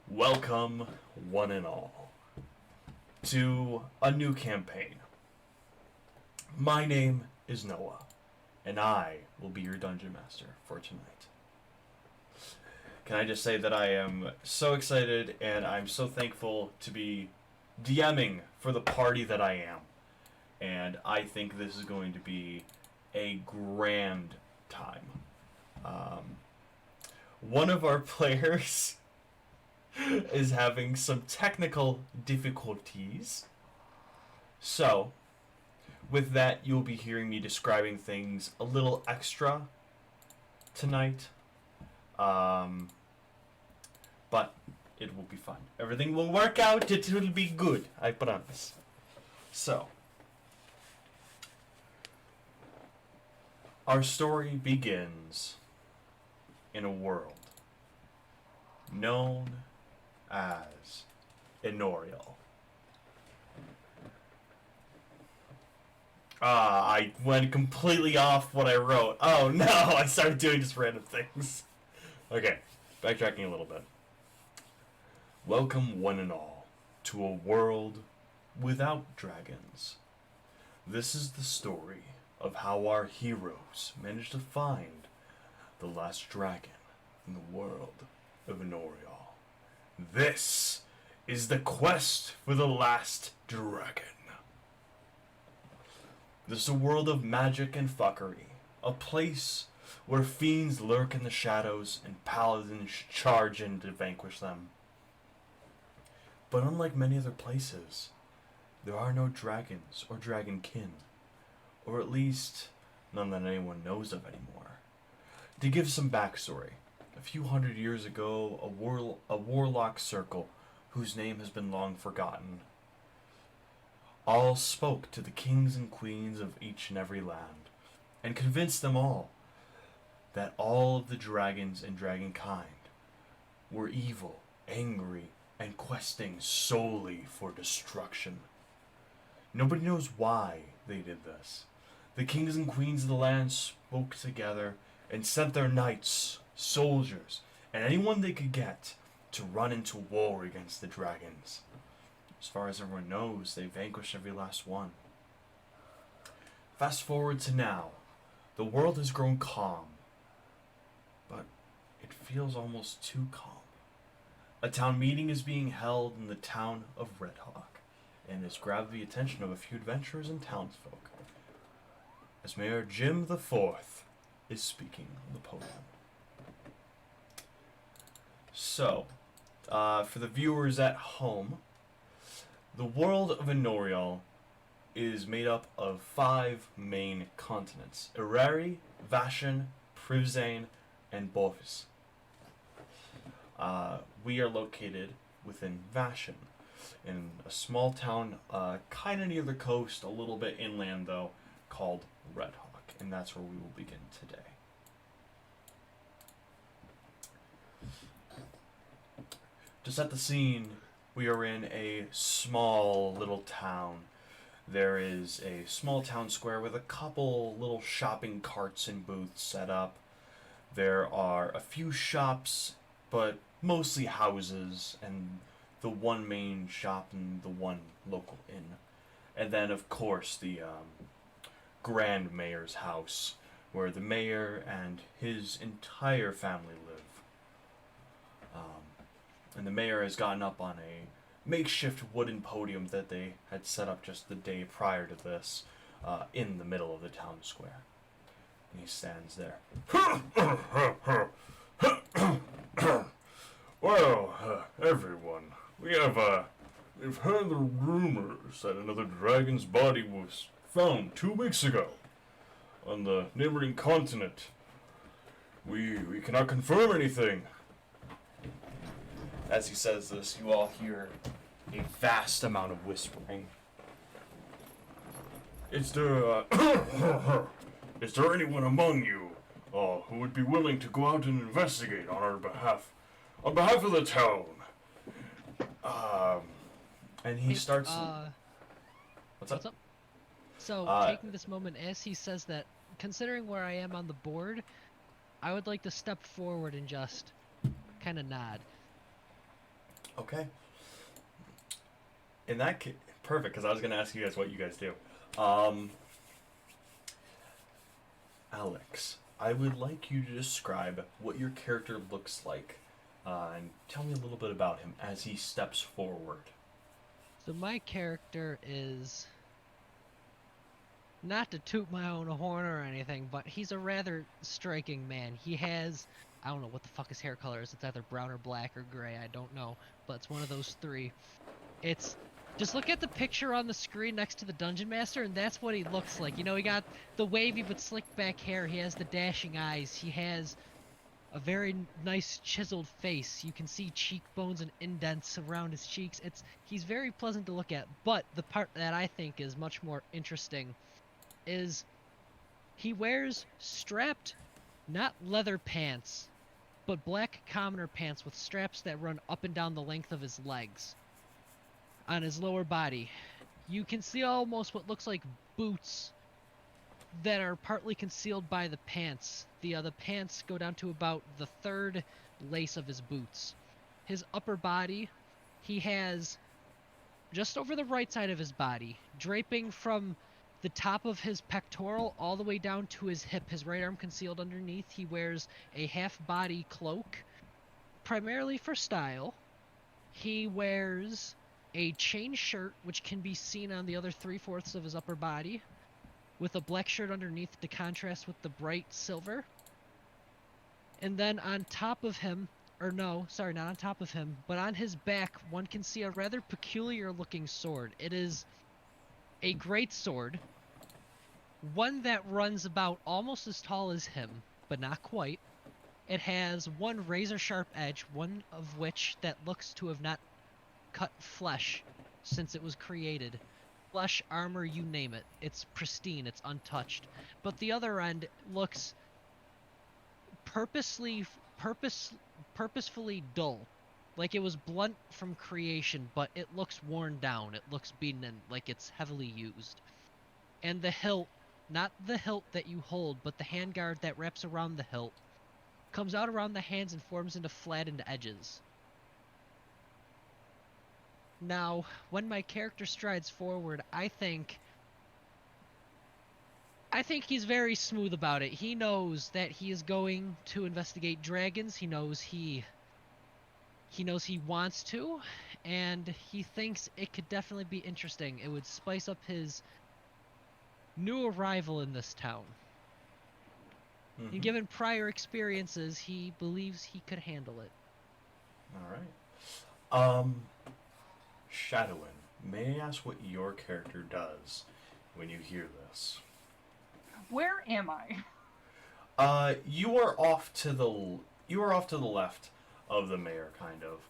Welcome, one and all, to a new campaign. My name is Noah, and I will be your dungeon master for tonight. Can I just say that I am so excited and I'm so thankful to be DMing for the party that I am. And I think this is going to be a grand time. One of our players is having some technical difficulties. So, with that, you'll be hearing me describing things a little extra tonight. But it will be fun. Everything will work out. It will be good. I promise. So, our story begins in a world known as Enorial. I went completely off what I wrote. Oh no, I started doing just random things. Okay, backtracking a little bit. Welcome one and all to a world without dragons. This is the story of how our heroes managed to find the last dragon in the world of Enorial. This is the quest for the last dragon. This is a world of magic and fuckery, a place where fiends lurk in the shadows and paladins charge in to vanquish them. But unlike many other places, there are no dragons or dragonkin, or at least none that anyone knows of anymore. To give some backstory, a few hundred years ago, a warlock circle, whose name has been long forgotten, all spoke to the kings and queens of each and every land, and convinced them all that all of the dragons and dragonkind were evil, angry, and questing solely for destruction. Nobody knows why they did this. The kings and queens of the land spoke together and sent their knights, soldiers, and anyone they could get to run into war against the dragons. As far as everyone knows, they vanquished every last one. Fast forward to now. The world has grown calm, but it feels almost too calm. A town meeting is being held in the town of Redhawk, and has grabbed the attention of a few adventurers and townsfolk, as Mayor Jim the Fourth is speaking on the podium. So, for the viewers at home, the world of Enorial is made up of 5 main continents: Irari, Vashan, Privzane, and Bovis. We are located within Vashan, in a small town kind of near the coast, a little bit inland though, called Redhawk, and that's where we will begin today. To set the scene, we are in a small little town. There is a small town square with a couple little shopping carts and booths set up. There are a few shops, but mostly houses, and the one main shop and the one local inn. And then, of course, the Grand Mayor's house, where the mayor and his entire family live. And the mayor has gotten up on a makeshift wooden podium that they had set up just the day prior to this, in the middle of the town square. And he stands there. Well, everyone, we've heard the rumors that another dragon's body was found 2 weeks ago on the neighboring continent. We cannot confirm anything. As he says this, you all hear a vast amount of whispering. Is there anyone among you who would be willing to go out and investigate on our behalf, on behalf of the town? And he starts... What's up? So, taking this moment as he says that, considering where I am on the board, I would like to step forward and just kind of nod. Okay. In that case, perfect, because I was going to ask you guys what you guys do. Um, Alex, I would like you to describe what your character looks like, and tell me a little bit about him as he steps forward. So my character is, not to toot my own horn or anything, but he's a rather striking man. He has, I don't know what the fuck his hair color is. It's either brown or black or gray. I don't know, but it's one of those three. It's just look at the picture on the screen next to the Dungeon Master, and that's what he looks like. You know, he got the wavy but slicked back hair. He has the dashing eyes. He has a very nice chiseled face. You can see cheekbones and indents around his cheeks. He's very pleasant to look at. But the part that I think is much more interesting is he wears strapped, not leather pants, but black commoner pants with straps that run up and down the length of his legs. On his lower body, you can see almost what looks like boots that are partly concealed by the pants. The pants go down to about the third lace of his boots. His upper body, he has just over the right side of his body, draping from the top of his pectoral all the way down to his hip, his right arm concealed underneath. He wears a half-body cloak, primarily for style. He wears a chain shirt, which can be seen on the other 3/4 of his upper body, with a black shirt underneath to contrast with the bright silver. And then on top of him, or no, sorry, not on top of him, but on his back, one can see a rather peculiar looking sword. It is a great sword, one that runs about almost as tall as him, but not quite. It has one razor sharp edge, one of which that looks to have not cut flesh since it was created. Flesh, armor, you name it. It's pristine, it's untouched. But the other end looks purposefully dull. Like it was blunt from creation, but it looks worn down. It looks beaten in, like it's heavily used. And the hilt, not the hilt that you hold, but the handguard that wraps around the hilt, comes out around the hands and forms into flattened edges. Now, when my character strides forward, I think he's very smooth about it. He knows that he is going to investigate dragons. He knows he wants to, and he thinks it could definitely be interesting. It would spice up his new arrival in this town. Mm-hmm. And given prior experiences, he believes he could handle it. All right. Shadowin, may I ask what your character does when you hear this? Where am I? You are off to the left of the mayor, kind of.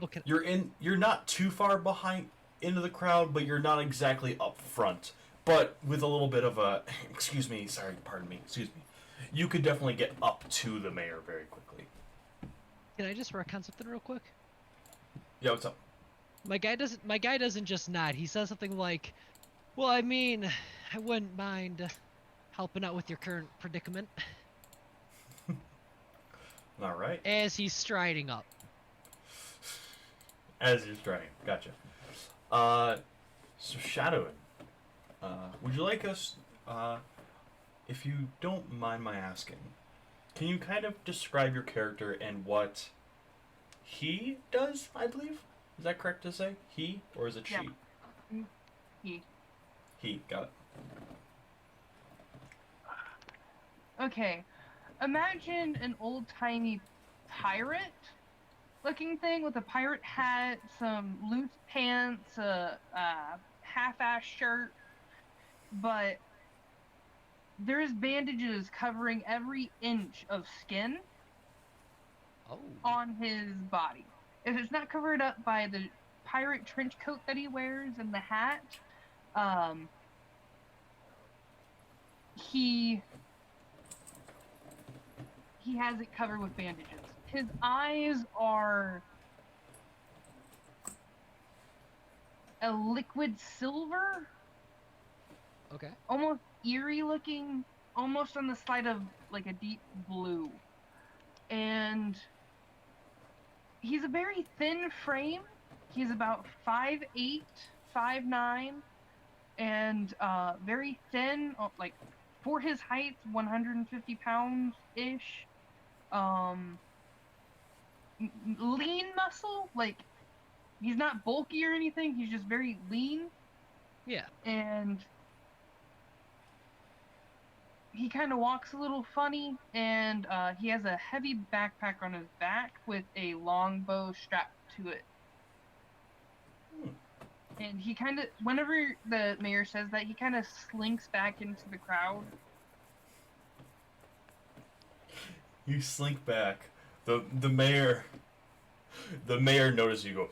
Okay. You're not too far behind into the crowd, but you're not exactly up front. But with a little bit of a excuse me, you could definitely get up to the mayor very quickly. Can I just recount something real quick? Yeah, what's up? My guy doesn't just nod. He says something like, "Well, I mean, I wouldn't mind helping out with your current predicament." All right. As he's striding up. As you're striding, gotcha. So Shadowin, would you like us, if you don't mind my asking, can you kind of describe your character and what he does? I believe. Is that correct to say? He, or is it Yeah. she? He. He, got it. Okay. Imagine an old-timey pirate-looking thing with a pirate hat, some loose pants, a half-ass shirt, but there's bandages covering every inch of skin on his body. If it's not covered up by the pirate trench coat that he wears and the hat, he has it covered with bandages. His eyes are a liquid silver, Okay. almost eerie looking, almost on the side of like a deep blue. And he's a very thin frame. He's about 5'8", 5'9", and very thin, like for his height, 150 pounds ish. Lean muscle, like he's not bulky or anything. He's just very lean, Yeah. and he kind of walks a little funny, and he has a heavy backpack on his back with a long bow strapped to it. And he kind of, whenever the mayor says that, he kind of slinks back into the crowd. You slink back. The mayor notices you go,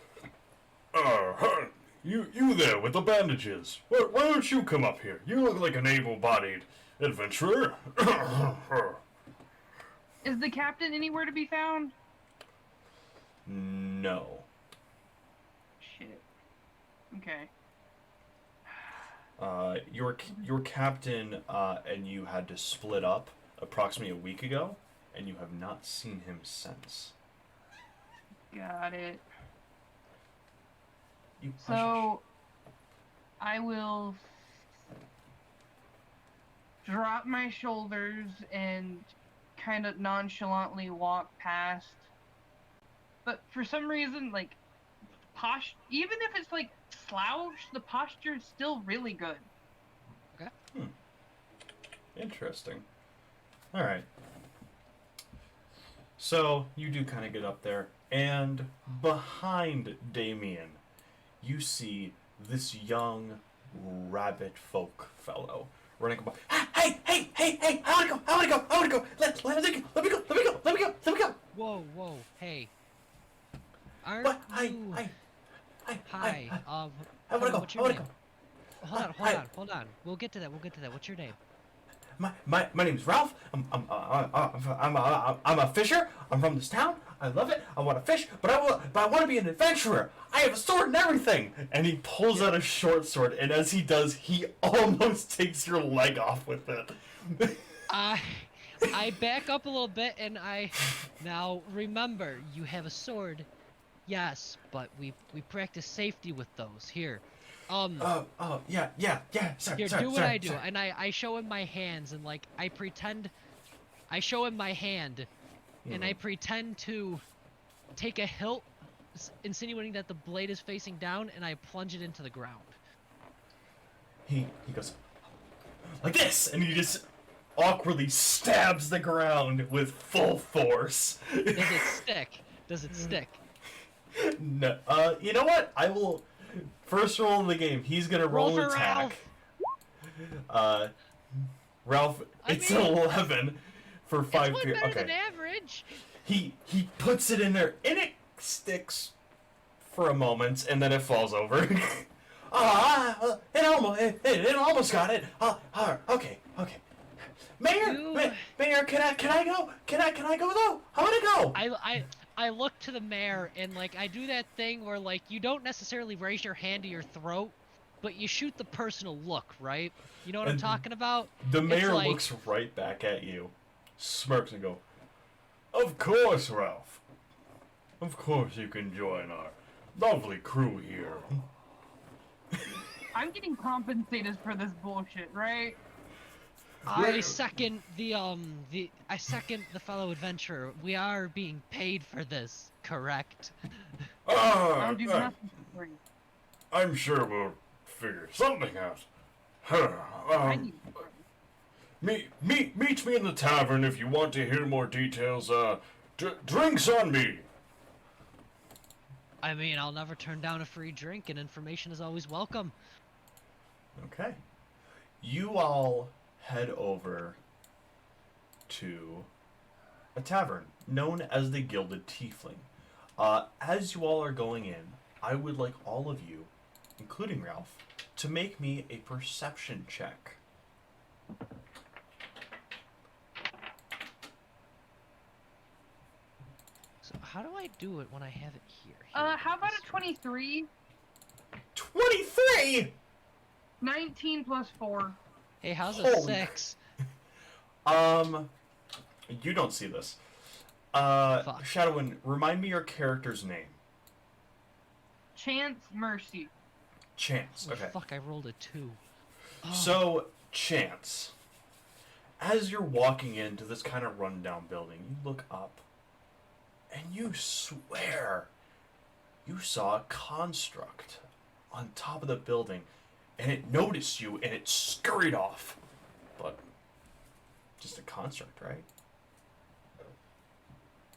Huh, you there with the bandages. Why don't you come up here? You look like an able-bodied adventurer. Is the captain anywhere to be found? no. Shit. Okay. Your captain and you had to split up approximately a week ago, and you have not seen him since. Got it. You So, I will drop my shoulders and kind of nonchalantly walk past. But for some reason, like, even if it's like slouched, the posture is still really good. Interesting. All right. So you do kind of get up there, and behind Damien, you see this young rabbit folk fellow running about. Hey! I wanna go! Let me go! Whoa, hey. Aren't What? you... Hi. I wanna go! What's your name? Hold on. We'll get to that. What's your name? My name's Ralph. I'm a fisher. I'm from this town. I love it. I want to fish, but I want to be an adventurer. I have a sword and everything. And he pulls out a short sword, and as he does, he almost takes your leg off with it. I back up a little bit, and now remember, you have a sword. Yes, but we practice safety with those. Here. Yeah. Sorry, Here, sorry, do what sorry, I do, sorry. and I show him my hands, and like I show him my hand, and I pretend to take a hilt, insinuating that the blade is facing down, and I plunge it into the ground. He goes like this, and he just awkwardly stabs the ground with full force. Does it stick? Does it stick? No, you know what? I will. First roll in the game. He's gonna roll Roll for attack. Ralph, it's an 11 for 5 It's one feet. better Okay. than average. He puts it in there, and it sticks for a moment, and then it falls over. It almost got it. Okay. Mayor, Mayor, can I go? Can I go though? I want to go. I look to the mayor, and like I do that thing where like you don't necessarily raise your hand to your throat, but you shoot the personal look, right? You know what I'm And talking about? The It's mayor like- looks right back at you, smirks, and go, Of course, Ralph. Of course you can join our lovely crew here. I'm getting compensated for this bullshit, right? I second the fellow adventurer. We are being paid for this, correct? I don't do nothing for free. I'm sure we'll figure something out. I need Meet me in the tavern if you want to hear more details. Drinks on me. I mean, I'll never turn down a free drink, and information is always welcome. okay. You all head over to a tavern known as the Gilded Tiefling. As you all are going in, I would like all of you, including Ralph, to make me a perception check. So how do I do it when I have it here? How about a 23? 23! 19 plus 4. Hey, how's a Holy 6? You don't see this. Fuck. Shadowin, remind me your character's name. Chance Mercy. Chance. Oh, Okay. fuck, I rolled a 2. Oh. So, Chance, as you're walking into this kind of rundown building, you look up, and you swear you saw a construct on top of the building, and it noticed you, and it scurried off. But, just a construct, right?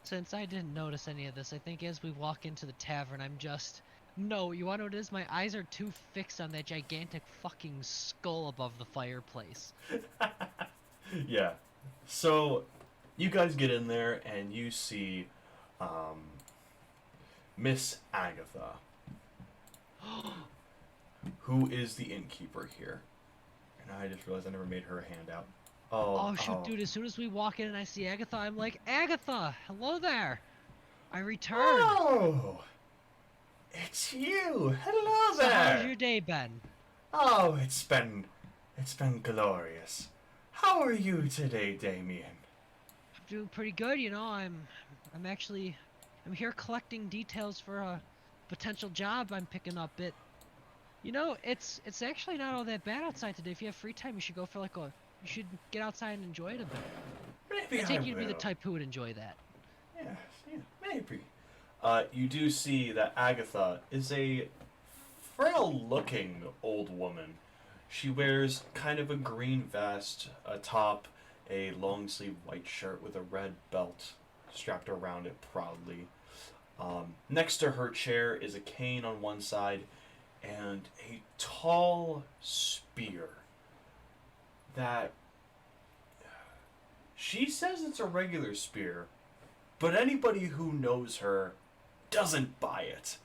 Since I didn't notice any of this, I think as we walk into the tavern, I'm just... No, you wanna know what it is? My eyes are too fixed on that gigantic fucking skull above the fireplace. Yeah. So, you guys get in there, and you see, Miss Agatha, who is the innkeeper here. And I just realized I never made her a handout. Oh shoot, dude, as soon as we walk in and I see Agatha, I'm like, Agatha, hello there. I returned. Oh, it's you. Hello So there. how's your day been? Oh, it's been glorious. How are you today, Damien? I'm doing pretty good, you know. I'm here collecting details for a potential job I'm picking up. It's actually not all that bad outside today. If you have free time, you should get outside and enjoy it a bit. Maybe I take you to will. be the type who would enjoy that. Yes, yeah, maybe. You do see that Agatha is a frail-looking old woman. She wears kind of a green vest, atop a long-sleeve white shirt with a red belt strapped around it proudly. Next to her chair is a cane on one side and a tall spear that she says it's a regular spear, but anybody who knows her doesn't buy it.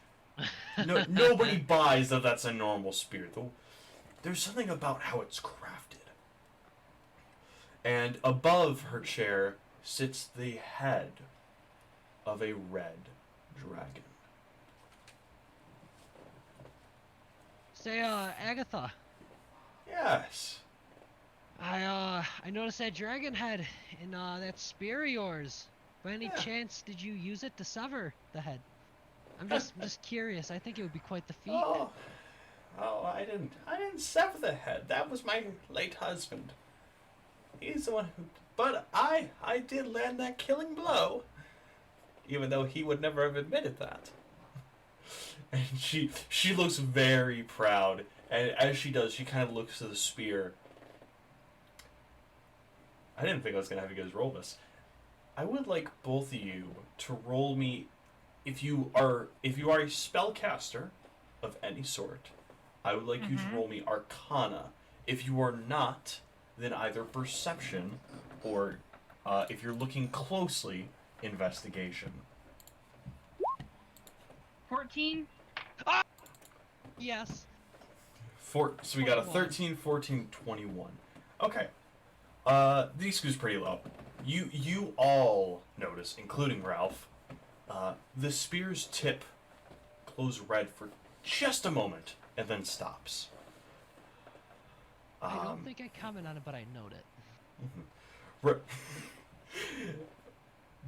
No, nobody buys that that's a normal spear, though. There's something about how it's crafted. And above her chair sits the head of a red dragon. Say, Agatha, Yes. I noticed that dragon head in that spear of yours. By any Yeah. chance, did you use it to sever the head? I'm just curious. I think it would be quite the feat. Oh, I didn't sever the head. That was my late husband. He's the one who. But I did land that killing blow, even though he would never have admitted that. And she looks very proud, and as she does, she kind of looks to the spear. I didn't think I was gonna have you guys roll this. I would like both of you to roll me, if you are a spellcaster of any sort. I would like you to roll me Arcana. If you are not, then either Perception or, if you're looking closely, Investigation. 14. Yes. So we got a 21. 13, 14, 21. Okay. These screws pretty low. You all notice, including Ralph, the spear's tip glows red for just a moment and then stops. I don't think I comment on it, but I note it.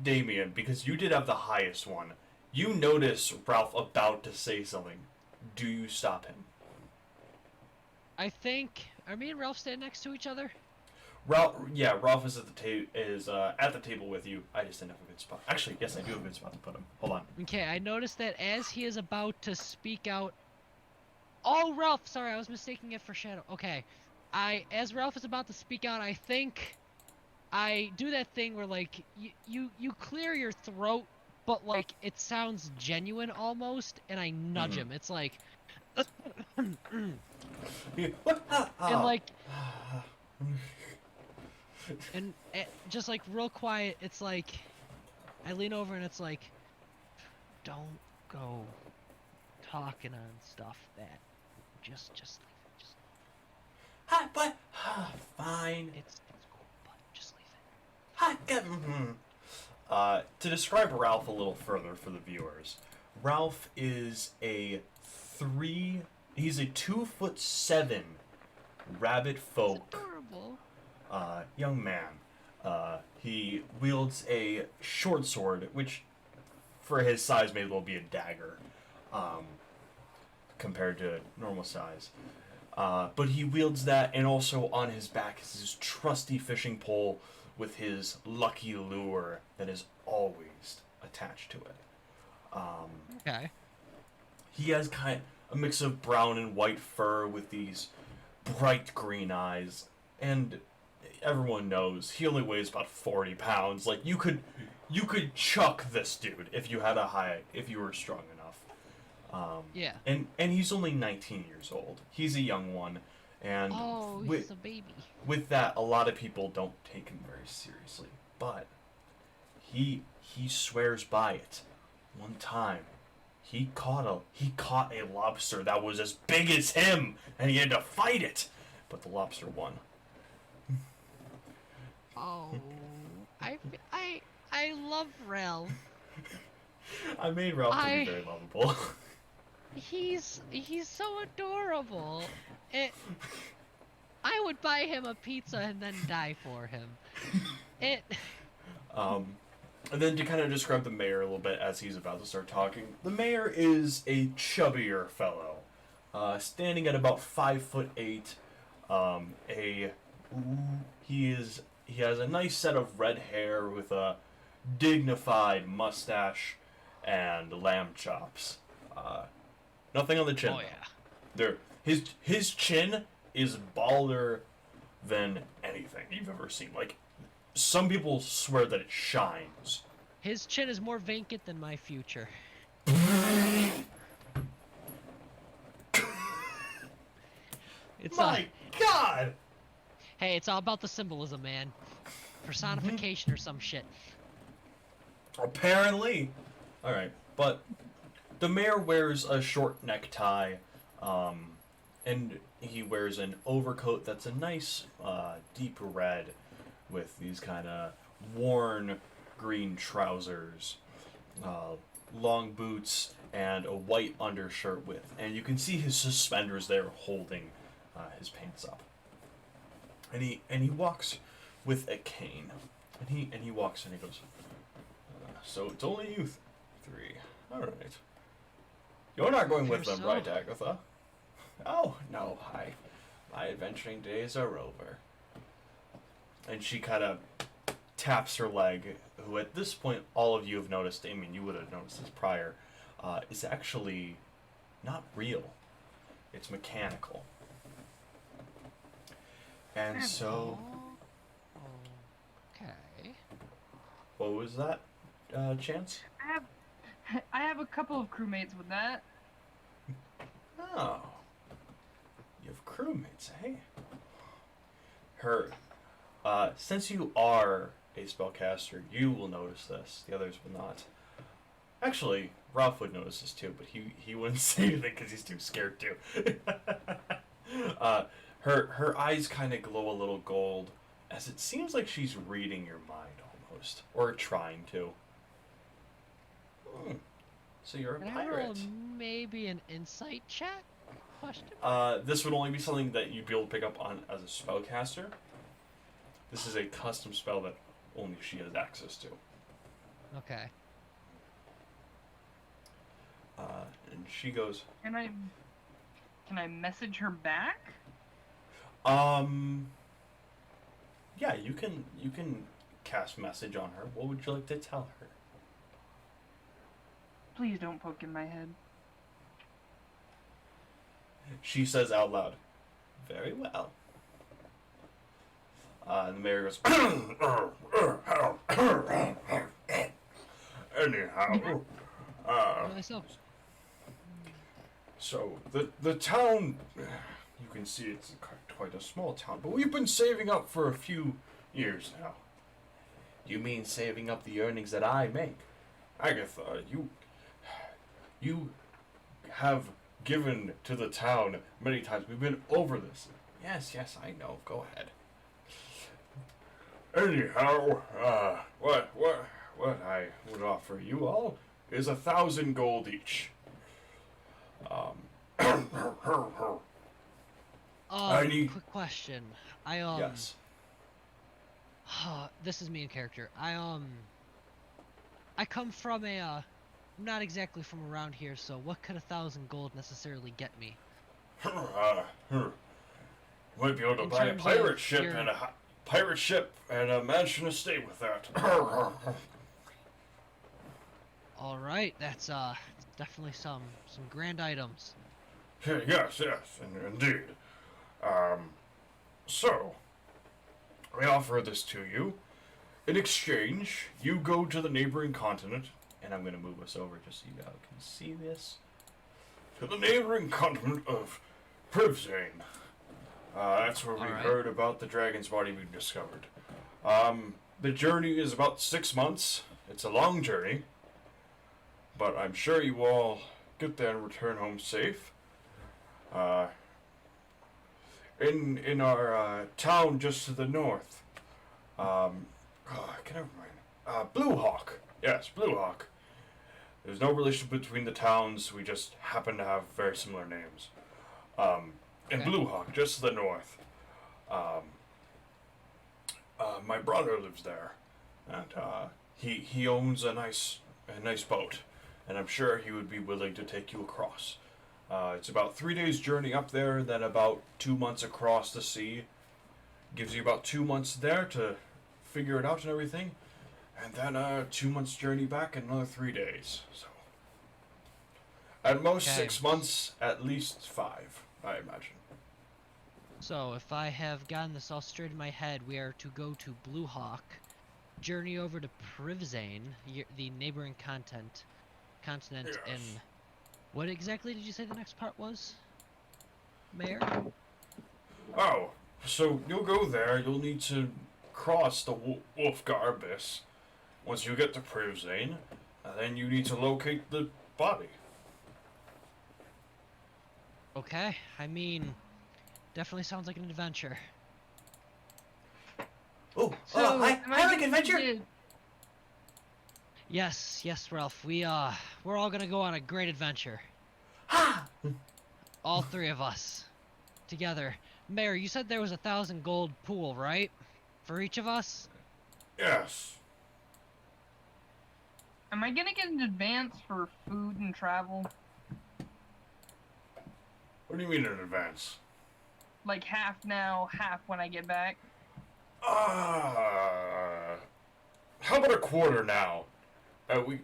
Damien, because you did have the highest one, you notice Ralph about to say something. Do you stop him? I think. Are me and Ralph standing next to each other? Ralph is at the table with you. I just didn't have a good spot. Actually, yes, I do have a good spot to put him. Hold on. Okay, I noticed that as he is about to speak out. Oh, Ralph! Sorry, I was mistaking it for Shadow. Okay, as Ralph is about to speak out, I think I do that thing where like you clear your throat, but like it sounds genuine almost, and I nudge him. It's like, and like, and just like real quiet. It's like I lean over and it's like, don't go talking on stuff that just leave it. Just But fine. it's cool, but just leave it. To describe Ralph a little further for the viewers, Ralph is he's a 2'7" rabbit folk Adorable. young man. He wields a short sword, which for his size may as well be a dagger, compared to normal size. But he wields that, and also on his back is his trusty fishing pole with his lucky lure that is always attached to it. Okay. He has kind of a mix of brown and white fur with these bright green eyes, and everyone knows he only weighs about 40 pounds. Like you could chuck this dude if you were strong enough. Yeah. And he's only 19 years old. He's a young one, and Oh, he's a baby. with that, a lot of people don't take him very seriously. But he swears by it. One time, he caught a lobster that was as big as him, and he had to fight it. But the lobster won. Oh, I love Ralph. I made Ralph to be very lovable. He's so adorable. I would buy him a pizza and then die for him. And then to kind of describe the mayor a little bit as he's about to start talking, the mayor is a chubbier fellow, standing at about 5'8". He has a nice set of red hair with a dignified mustache and lamb chops. Nothing on the chin. Oh yeah. There, his chin is balder than anything you've ever seen. Like, some people swear that it shines. His chin is more vacant than my future. It's My God! Hey, it's all about the symbolism, man. Personification or some shit. Apparently. Alright, but the mayor wears a short necktie, and he wears an overcoat that's a nice deep red with these kind of worn green trousers, long boots, and a white undershirt with. And you can see his suspenders there holding his pants up. And he walks with a cane. And he walks and he goes, so it's only you three. All right. You're not going with them, So. right, Agatha? Oh, no, my adventuring days are over. And she kind of taps her leg, who at this point, all of you have noticed, I mean, you would have noticed this prior, is actually not real. It's mechanical. And so, Okay. what was that, Chance? I have a couple of crewmates with that. Oh. You have crewmates, eh? Since you are a spellcaster, you will notice this. The others will not. Actually, Ralph would notice this too, but he wouldn't say anything because he's too scared to. Her eyes kind of glow a little gold, as it seems like she's reading your mind almost, or trying to. So you're a Can I roll pirate. maybe an insight check? Question. This would only be something that you'd be able to pick up on as a spellcaster. This is a custom spell that only she has access to. Okay. And she goes, Can I message her back? yeah, you can cast message on her. What would you like to tell her? Please don't poke in my head. She says out loud, very well. And the mayor goes, anyhow, Myself. So, the town, you can see it's quite a small town, but we've been saving up for a few years now. you mean saving up the earnings that I make? Agatha, you have given to the town many times. We've been over this. Yes, I know. Go ahead. Anyhow, what I would offer you all is 1,000 gold each. I need- Quick question. Yes. This is me in character. I come from I'm not exactly from around here, so what could 1,000 gold necessarily get me? Might be able to In buy a terms pirate of ship your- and pirate ship and a mansion estate with that. All right, that's definitely some grand items. Yes, indeed. So I offer this to you. In exchange, you go to the neighboring continent, And I'm gonna move us over just so you guys can see this. to the neighboring continent of Privzane. That's where we Alright. heard about the dragon's body we discovered. The journey is about 6 months. It's a long journey, but I'm sure you all get there and return home safe. In our town just to the north, can I remind? Blue Hawk. Yes, Blue Hawk. There's no relation between the towns. We just happen to have very similar names. In Okay. Blue Hawk, just to the north. My brother lives there, and he owns a nice boat, and I'm sure he would be willing to take you across. It's about 3 days journey up there, then about 2 months across the sea. Gives you about 2 months there to figure it out and everything, and then 2 months journey back and another 3 days. So at most Okay. 6 months, at least 5, I imagine. So, if I have gotten this all straight in my head, we are to go to Blue Hawk, journey over to Privzane, the neighboring continent, Yes. and what exactly did you say the next part was, Mayor? Oh, so you'll go there. You'll need to cross the Wolfgar Abyss. Once you get to Privzane, and then you need to locate the body. Okay, I mean, definitely sounds like an adventure. Oh, So, I am I like adventure. to- Yes, Ralph, we're all gonna go on a great adventure. Ha! All three of us, together. Mayor, you said there was 1,000 gold pool, right? For each of us? Yes. Am I gonna get an advance for food and travel? What do you mean in advance? Like half now, half when I get back? How about a quarter now?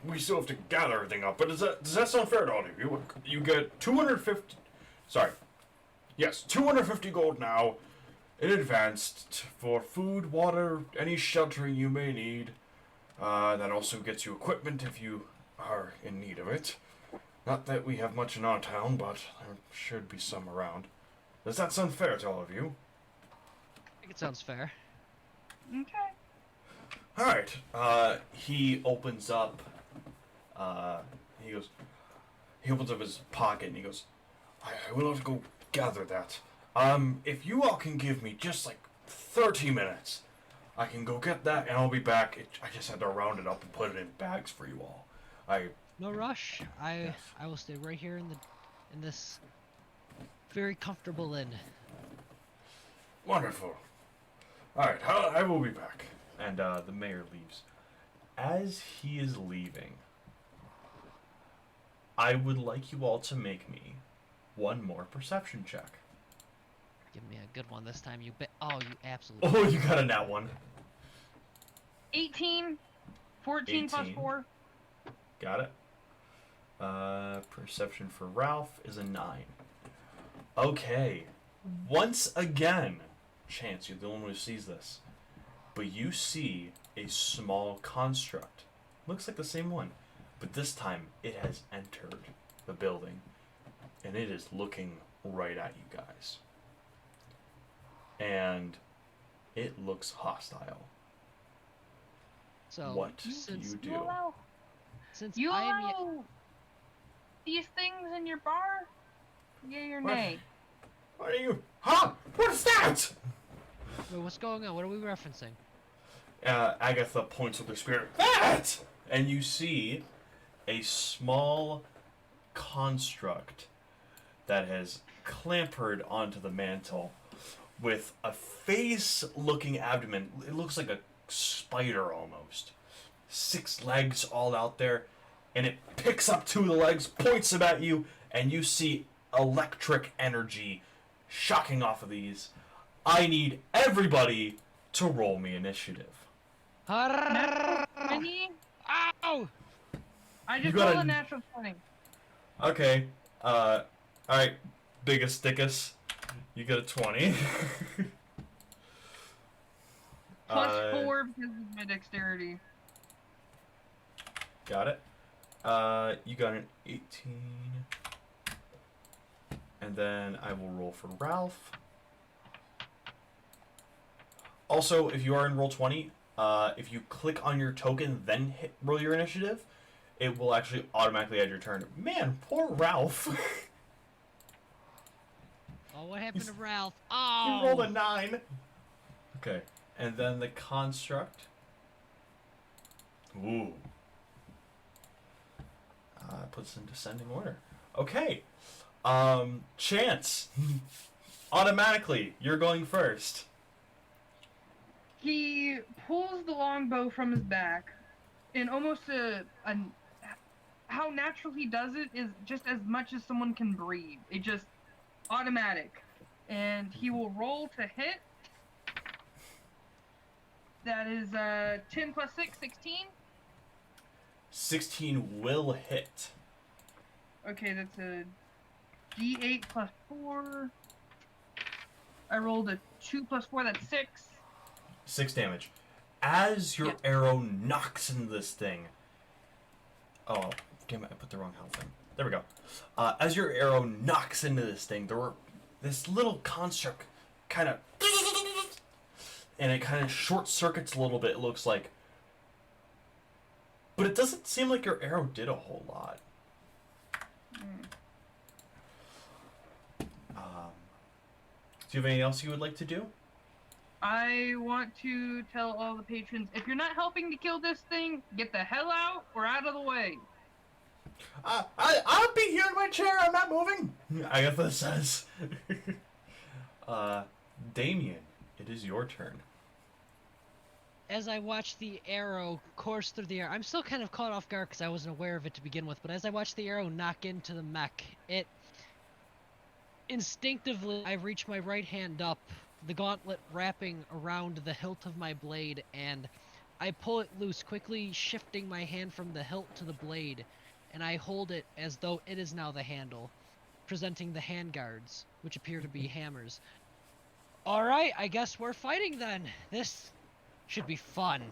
We still have to gather everything up, but does that sound fair to all of you? You get 250. Sorry. Yes, 250 gold now, in advance for food, water, any sheltering you may need. That also gets you equipment if you are in need of it. Not that we have much in our town, but there should be some around. Does that sound fair to all of you? I think it sounds fair. Okay. Alright. He opens up. He opens up his pocket and he goes, I will have to go gather that. If you all can give me just like 30 minutes, I can go get that and I'll be back. I just had to round it up and put it in bags for you all. No rush. Yes. I will stay right here in this very comfortable inn. Wonderful. Alright, I will be back. and the mayor leaves. As he is leaving, I would like you all to make me one more perception check. Give me a good one this time, you bet. Oh, you absolutely. Oh, you got a nat one. 18, 14 plus 18. 4. Got it. Perception for Ralph is a 9. Okay. Once again, Chance, you're the only one who sees this. But you see a small construct. Looks like the same one. But this time, it has entered the building. And it is looking right at you guys. And it looks hostile. So What do since you do? since You I am allow these things in your bar? Yay or What? nay? What are you? Huh? What's that? wait, what's going on? What are we referencing? Agatha points with her spear. That! And you see a small construct that has clambered onto the mantle with a face-looking abdomen. It looks like a spider almost. 6 legs all out there, and it picks up 2 of the legs, points them at you, and you see electric energy shocking off of these. I need everybody to roll me initiative. Natural 20? Ow! I You just got rolled a- a natural 20. Okay, alright, biggest dickus, you get a 20. Plus 4 because of my dexterity. Got it. You got an 18. And then I will roll for Ralph. Also, if you are in roll 20, if you click on your token, then roll your initiative, it will actually automatically add your turn. Man, poor Ralph. Oh, what happened to Ralph? You Oh! rolled a 9. Okay, and then the construct. Ooh. Puts in descending order. Okay. Chance. Automatically, you're going first. He pulls the longbow from his back, and almost how natural he does it is just as much as someone can breathe. It just automatic, and he will roll to hit. That is 10 plus 6, 16. 16 will hit. Okay, that's a D8 plus 4. I rolled a 2 plus 4. That's 6. 6 damage. As your arrow knocks into this thing. Oh, damn it, I put the wrong health in. There we go. As your arrow knocks into this thing, this little construct kind of. And it kind of short circuits a little bit, it looks like. But it doesn't seem like your arrow did a whole lot. Do you have anything else you would like to do? I want to tell all the patrons, if you're not helping to kill this thing, get the hell out or out of the way. I'll be here in my chair, I'm not moving. Agatha says. Damien, it is your turn. As I watch the arrow course through the air, I'm still kind of caught off guard because I wasn't aware of it to begin with, but as I watch the arrow knock into the mech, instinctively, I reach my right hand up, the gauntlet wrapping around the hilt of my blade, and I pull it loose, quickly shifting my hand from the hilt to the blade, and I hold it as though it is now the handle, presenting the handguards, which appear to be hammers. Alright, I guess we're fighting then. This should be fun.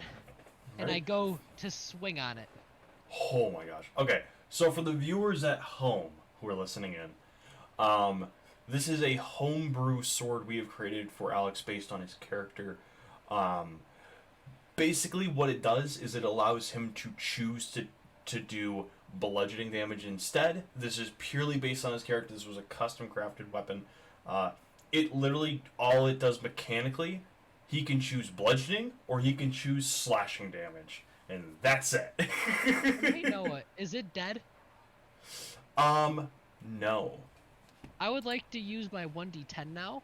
And I Right. go to swing on it. Oh my gosh. Okay, so for the viewers at home who are listening in, this is a homebrew sword we have created for Alex based on his character. Basically what it does is it allows him to choose to do bludgeoning damage instead. This is purely based on his character. This was a custom crafted weapon. It literally, all it does mechanically, he can choose bludgeoning or he can choose slashing damage. And that's it. Hey Noah, is it dead? No. I would like to use my 1d10 now.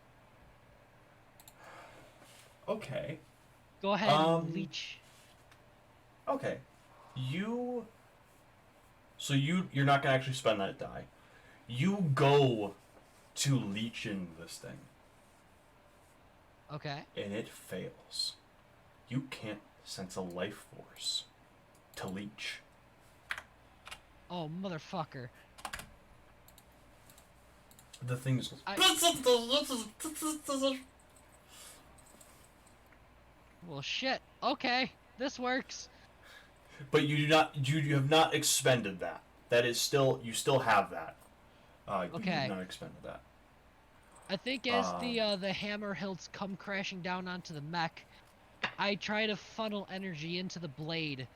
Okay. Go ahead and leech. Okay. You're not gonna actually spend that die. You go to leech in this thing, Okay. and it fails. You can't sense a life force to leech. Oh, motherfucker. The thing's Well, shit. Okay. This works. but you have not expended that. That is still, you still have that. You Okay. have not expended that. I think as the hammer hilts come crashing down onto the mech, I try to funnel energy into the blade,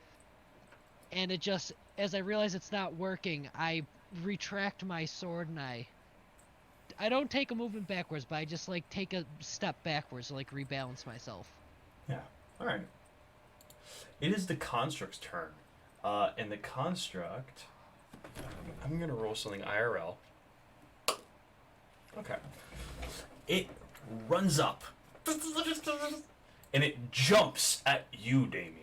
and it just, as I realize it's not working, I retract my sword and I don't take a movement backwards, but I just like take a step backwards to like rebalance myself. Yeah. All right. It is the construct's turn, and the construct. I'm gonna roll something IRL. Okay. It runs up and it jumps at you, Damien.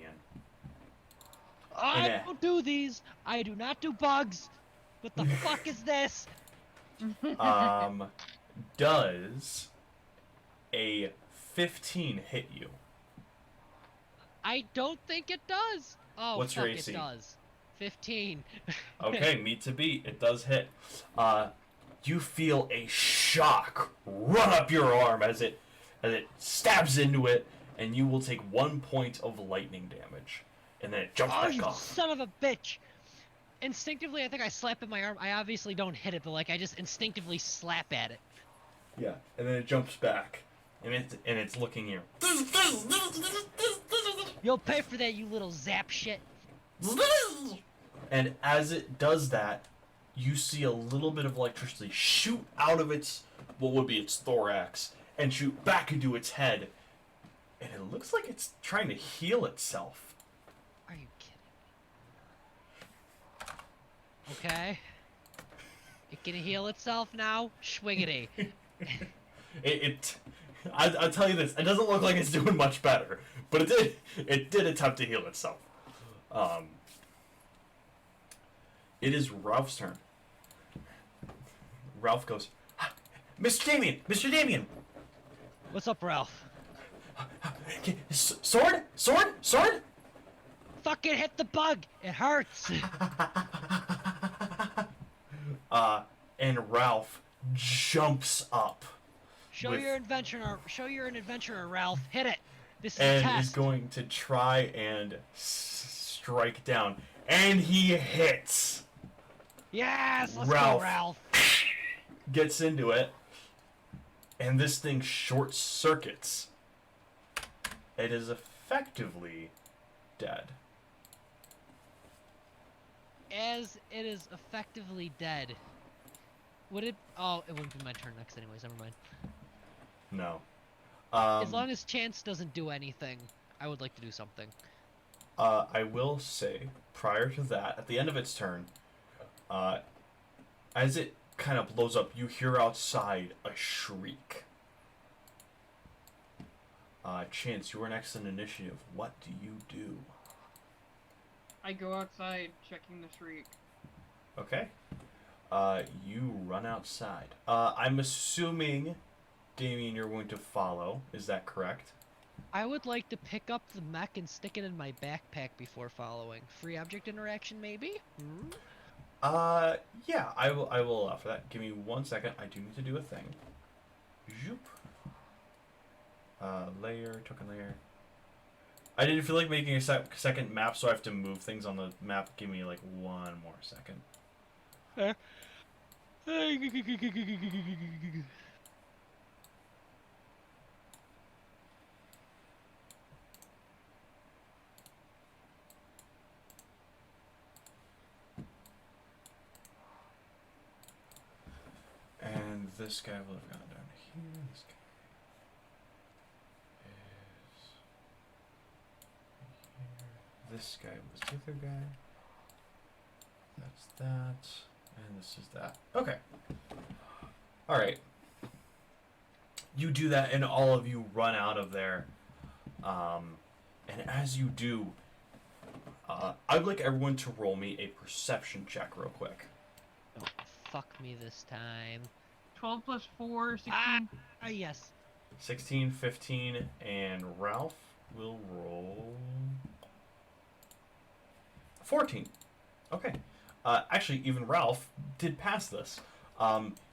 I Yeah. don't do these. I do not do bugs. What the fuck is this? Does a 15 hit you? I don't think it does. Oh, What's your fuck, AC? it does. 15. Okay, meet to beat. It does hit. You feel a shock run up your arm as it stabs into it, and you will take 1 point of lightning damage. And then it jumps Oh, back you off. son of a bitch! Instinctively, I think I slap at my arm. I obviously don't hit it, but like I just instinctively slap at it. Yeah, and then it jumps back, and it's looking here. You'll pay for that, you little zap shit. And as it does that, you see a little bit of electricity shoot out of its, what would be its thorax, and shoot back into its head. And it looks like it's trying to heal itself. Are you kidding? Okay. It can heal itself now? Schwiggity. I'll tell you this, it doesn't look like it's doing much better, but it did attempt to heal itself. It is Ralph's turn. Ralph goes, Mr. Damien! Mr. Damien! What's up, Ralph? Sword? Sword? Sword? Fucking hit the bug! It hurts! And Ralph jumps up. Show With- you're an adventurer, Ralph. Hit it! This is a and test. is going to try and strike down. And he hits! Yes! Let's Ralph. go, Ralph! Gets into it, and this thing short circuits. It is effectively dead. As it is effectively dead, would it... Oh, it wouldn't be my turn next anyways, never mind. No. As long as Chance doesn't do anything, I would like to do something. I will say, prior to that, at the end of its turn, as it kind of blows up, you hear outside a shriek. Chance, you are next in initiative. What do you do? I go outside checking the shriek. Okay. You run outside. I'm assuming, Damien, you're going to follow. Is that correct? I would like to pick up the mech and stick it in my backpack before following. Free object interaction, maybe? Hmm? Yeah, I will allow for that. Give me 1 second. I do need to do a thing. Zoop. Layer, token layer. I didn't feel like making a second map, so I have to move things on the map. Give me like 1 more second. And this guy will have gone down here. This guy is here. This guy was the other guy. That's that. And this is that. Okay. Alright. You do that, and all of you run out of there. And as you do, I'd like everyone to roll me a perception check real quick. Oh, fuck me this time. 12 plus 4, 16. Ah, yes. 16, 15, and Ralph will roll 14. Okay. Actually, even Ralph did pass this.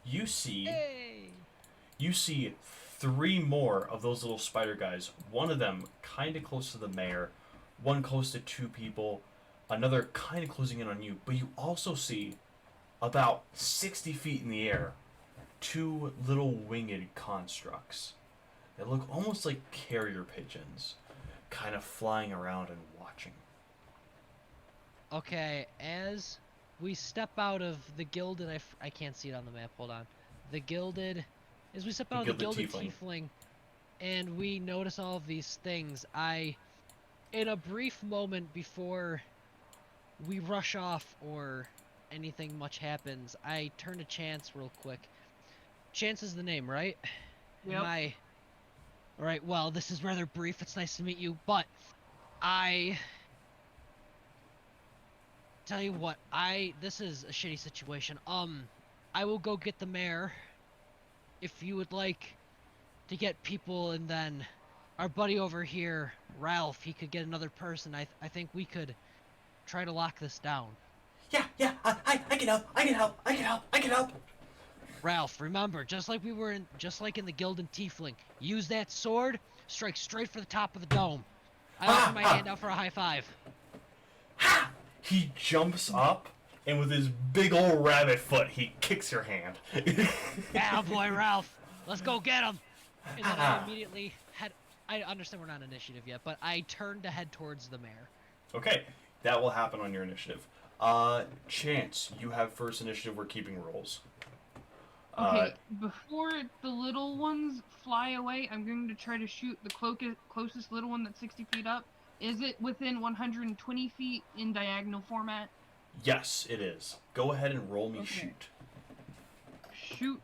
You see Hey! 3 more of those little spider guys. One of them kind of close to the mayor, one close to 2 people, another kind of closing in on you. But you also see about 60 feet in the air 2 little winged constructs that look almost like carrier pigeons, kind of flying around and watching. Okay, as we step out of the Gilded... I can't see it on the map, hold on. The Gilded... As we step out of the Gilded Tiefling, and we notice all of these things, in a brief moment before we rush off or anything much happens, I turn to Chance real quick. Chance is the name, right? Yep. All right. Well, this is rather brief. It's nice to meet you, but I tell you what. This is a shitty situation. I will go get the mayor if you would like to get people, and then our buddy over here, Ralph, he could get another person. I think we could try to lock this down. Yeah, I can help, I can help, I can help, I can help. Ralph, remember, just like in the Gilded Tiefling, use that sword, strike straight for the top of the dome. I offer my hand out for a high five. Ha! He jumps up, and with his big old rabbit foot, he kicks your hand. Yeah, boy, Ralph, let's go get him. And then I immediately head. I understand we're not on initiative yet, but I turn to head towards the mayor. Okay, that will happen on your initiative. Chance, you have first initiative. We're keeping rolls. Okay, before the little ones fly away, I'm going to try to shoot the closest little one that's 60 feet up. Is it within 120 feet in diagonal format? Yes, it is. Go ahead and roll me Okay. shoot. Shoot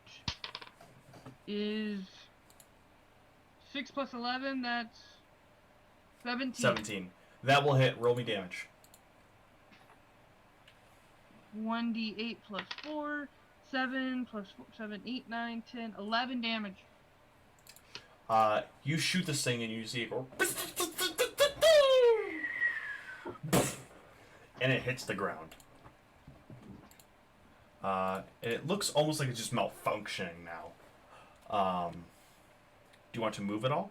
is 6 plus 11, that's 17. 17. That will hit. Roll me damage. 1d8 plus 4, 7 plus 4, 7, 8, 9, 10, 11 damage. You shoot this thing and you see it go, and it hits the ground. And it looks almost like it's just malfunctioning now. Do you want to move at all?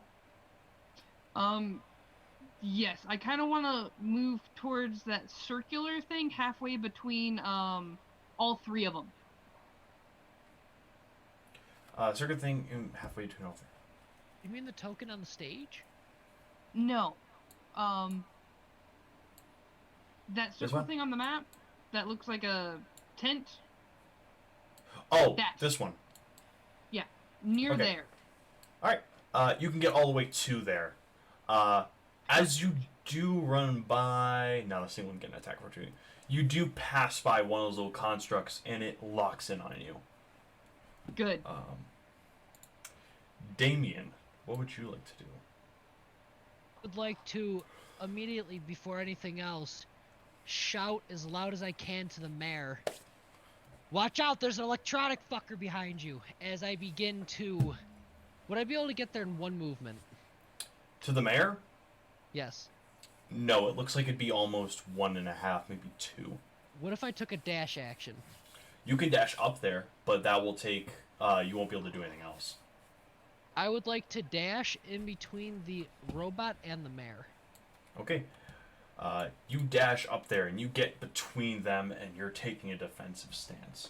Yes, I kind of want to move towards that circular thing halfway between, all three of them. Circuit thing halfway between all three. You mean the token on the stage? No. That This circle one? thing on the map that looks like a tent. Oh, That. this one. Yeah, near Okay. there. Alright. You can get all the way to there. As you do run by... Now this thing wouldn't get an attack opportunity. You do pass by one of those little constructs, and it locks in on you. Good. Damien, what would you like to do? Would like to immediately, before anything else, shout as loud as I can to the mayor. Watch out! There's an electronic fucker behind you. As I begin to, would I be able to get there in one movement? To the mayor? Yes. No, it looks like it'd be almost 1.5, maybe 2. What if I took a dash action? You can dash up there, but that will take... you won't be able to do anything else. I would like to dash in between the robot and the mayor. Okay. You dash up there, and you get between them, and you're taking a defensive stance.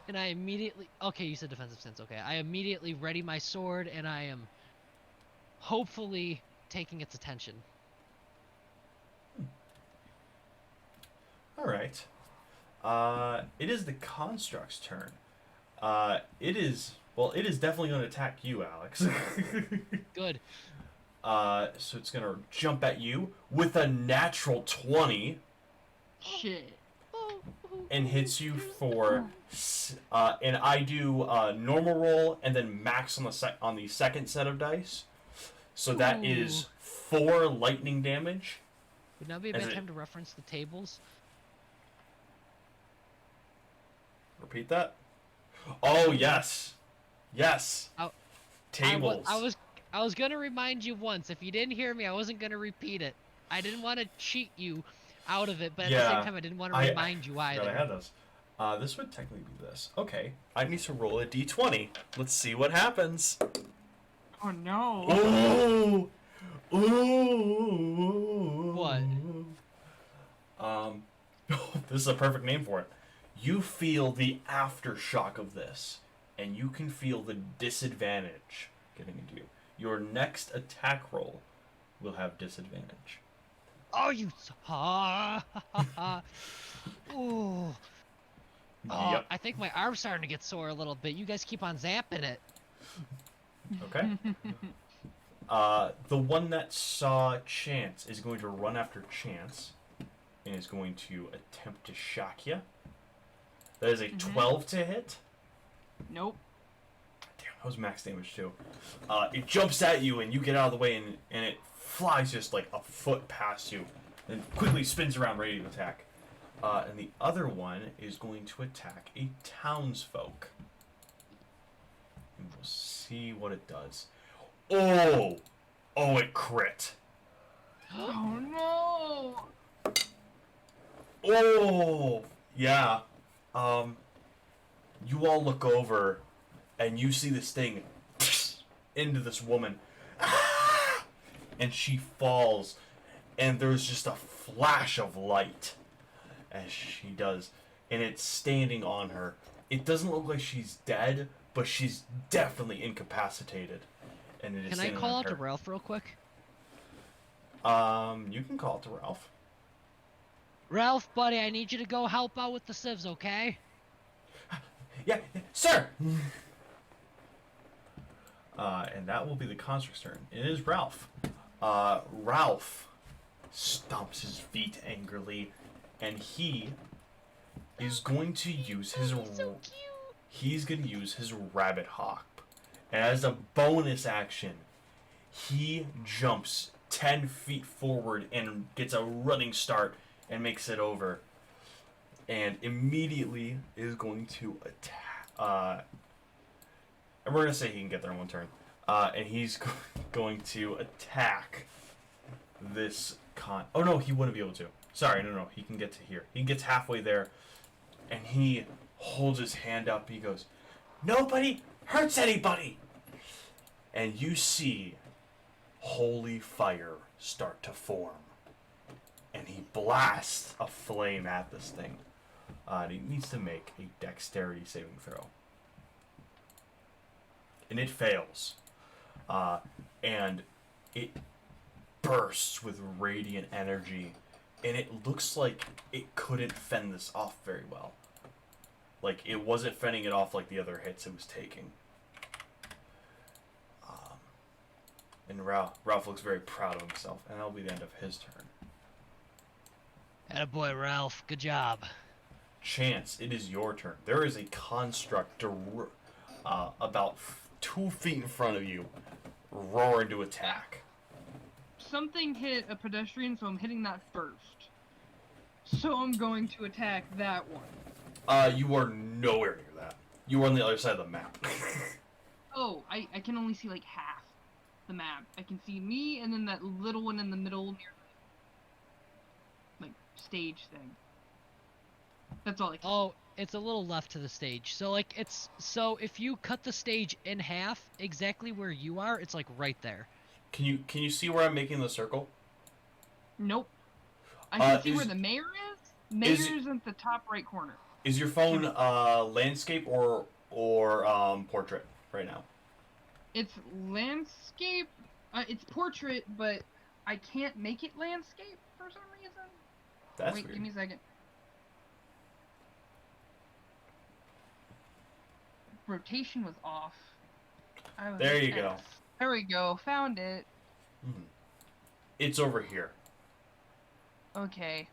And I immediately... Okay, you said defensive stance. Okay. I immediately ready my sword, and I am hopefully taking its attention. Alright. It is the construct's turn. It is definitely going to attack you, Alex. Good. So it's going to jump at you with a natural 20 Shit. and hits you for... and I do normal roll and then max on the second set of dice. So that is 4 lightning damage. Would now be a bad time to reference the tables? Repeat that. Oh, yes. Yes. Tables. I was gonna remind you once. If you didn't hear me, I wasn't gonna repeat it. I didn't want to cheat you out of it, but at the same time, I didn't want to remind you either. I had those. This would technically be this. Okay. I need to roll a d20. Let's see what happens. Oh no. Ooh. Ooh. What? This is a perfect name for it. You feel the aftershock of this, and you can feel the disadvantage getting into you. Your next attack roll will have disadvantage. Oh, you. Ooh. Oh, Yep. I think my arm's starting to get sore a little bit. You guys keep on zapping it. Okay. The one that saw Chance is going to run after Chance and is going to attempt to shock you. That is a 12 to hit. Nope. Damn That was max damage too. It jumps at you and you get out of the way and it flies just like a foot past you and quickly spins around ready to attack. And the other one is going to attack a townsfolk. And we'll see what it does. Oh! Oh, it crit. Oh no! Oh! Yeah. You all look over and you see this thing into this woman. And she falls. And there's just a flash of light as she does. And it's standing on her. It doesn't look like she's dead, but she's definitely incapacitated. And it is Can I standing call on out to her. Ralph real quick? You can call it to Ralph. Ralph, buddy, I need you to go help out with the civs, okay? Yeah, sir! And that will be the construct's turn. It is Ralph. Ralph stomps his feet angrily, and he is going to use his... He's going to use his rabbit hop. And as a bonus action, he jumps 10 feet forward and gets a running start and makes it over. And immediately is going to attack. And we're going to say he can get there in one turn. And he's going to attack this con. Oh no, he wouldn't be able to. Sorry, no. He can get to here. He gets halfway there. And he holds his hand up. He goes, "Nobody hurts anybody!" And you see holy fire start to form. And he blasts a flame at this thing. And he needs to make a dexterity saving throw. And it fails. And it bursts with radiant energy. And it looks like it couldn't fend this off very well. Like, it wasn't fending it off like the other hits it was taking. And Ralph looks very proud of himself. And that'll be the end of his turn. Attaboy, Ralph. Good job. Chance, it is your turn. There is a construct about 2 feet in front of you, roaring to attack. Something hit a pedestrian, so I'm hitting that first. So I'm going to attack that one. You are nowhere near that. You are on the other side of the map. Oh, I can only see like half the map. I can see me and then that little one in the middle near the, like, stage thing. That's all I can Oh, it's a little left to the stage. So, like, so if you cut the stage in half, exactly where you are, it's, like, right there. Can you see where I'm making the circle? Nope. I can see where the mayor is. Mayor's at the top right corner. Is your phone landscape or portrait right now? It's landscape. It's portrait, but I can't make it landscape for some reason. That's Wait, weird. give me a second. Rotation was off. There you go. There we go. Found it. Mm-hmm. It's over here. Okay.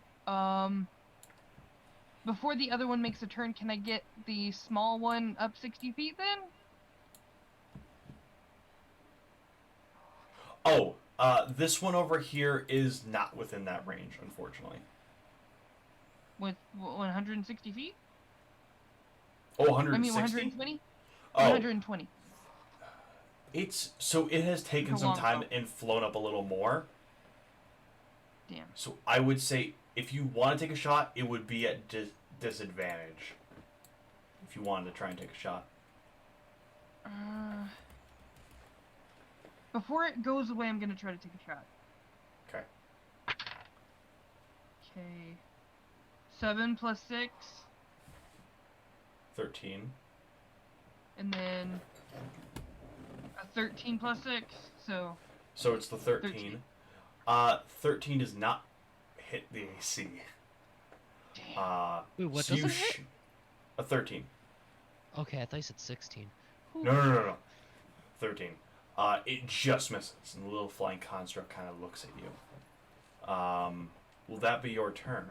Before the other one makes a turn, can I get the small one up 60 feet then? Oh, this one over here is not within that range, unfortunately. With 160 feet? Oh, I 160? mean 120? Oh, 120. it has taken For some long time though. and flown up a little more. Damn. So I would say if you want to take a shot, it would be at disadvantage. If you wanted to try and take a shot. Before it goes away, I'm gonna try to take a shot. Okay. Okay. 7 plus 6, 13. and then a 13 plus 6, so... So it's the 13. 13. 13 does not hit the AC. Wait, what so does you it hit? A 13. Okay, I thought you said 16. No. 13. It just misses, and the little flying construct kind of looks at you. Will that be your turn?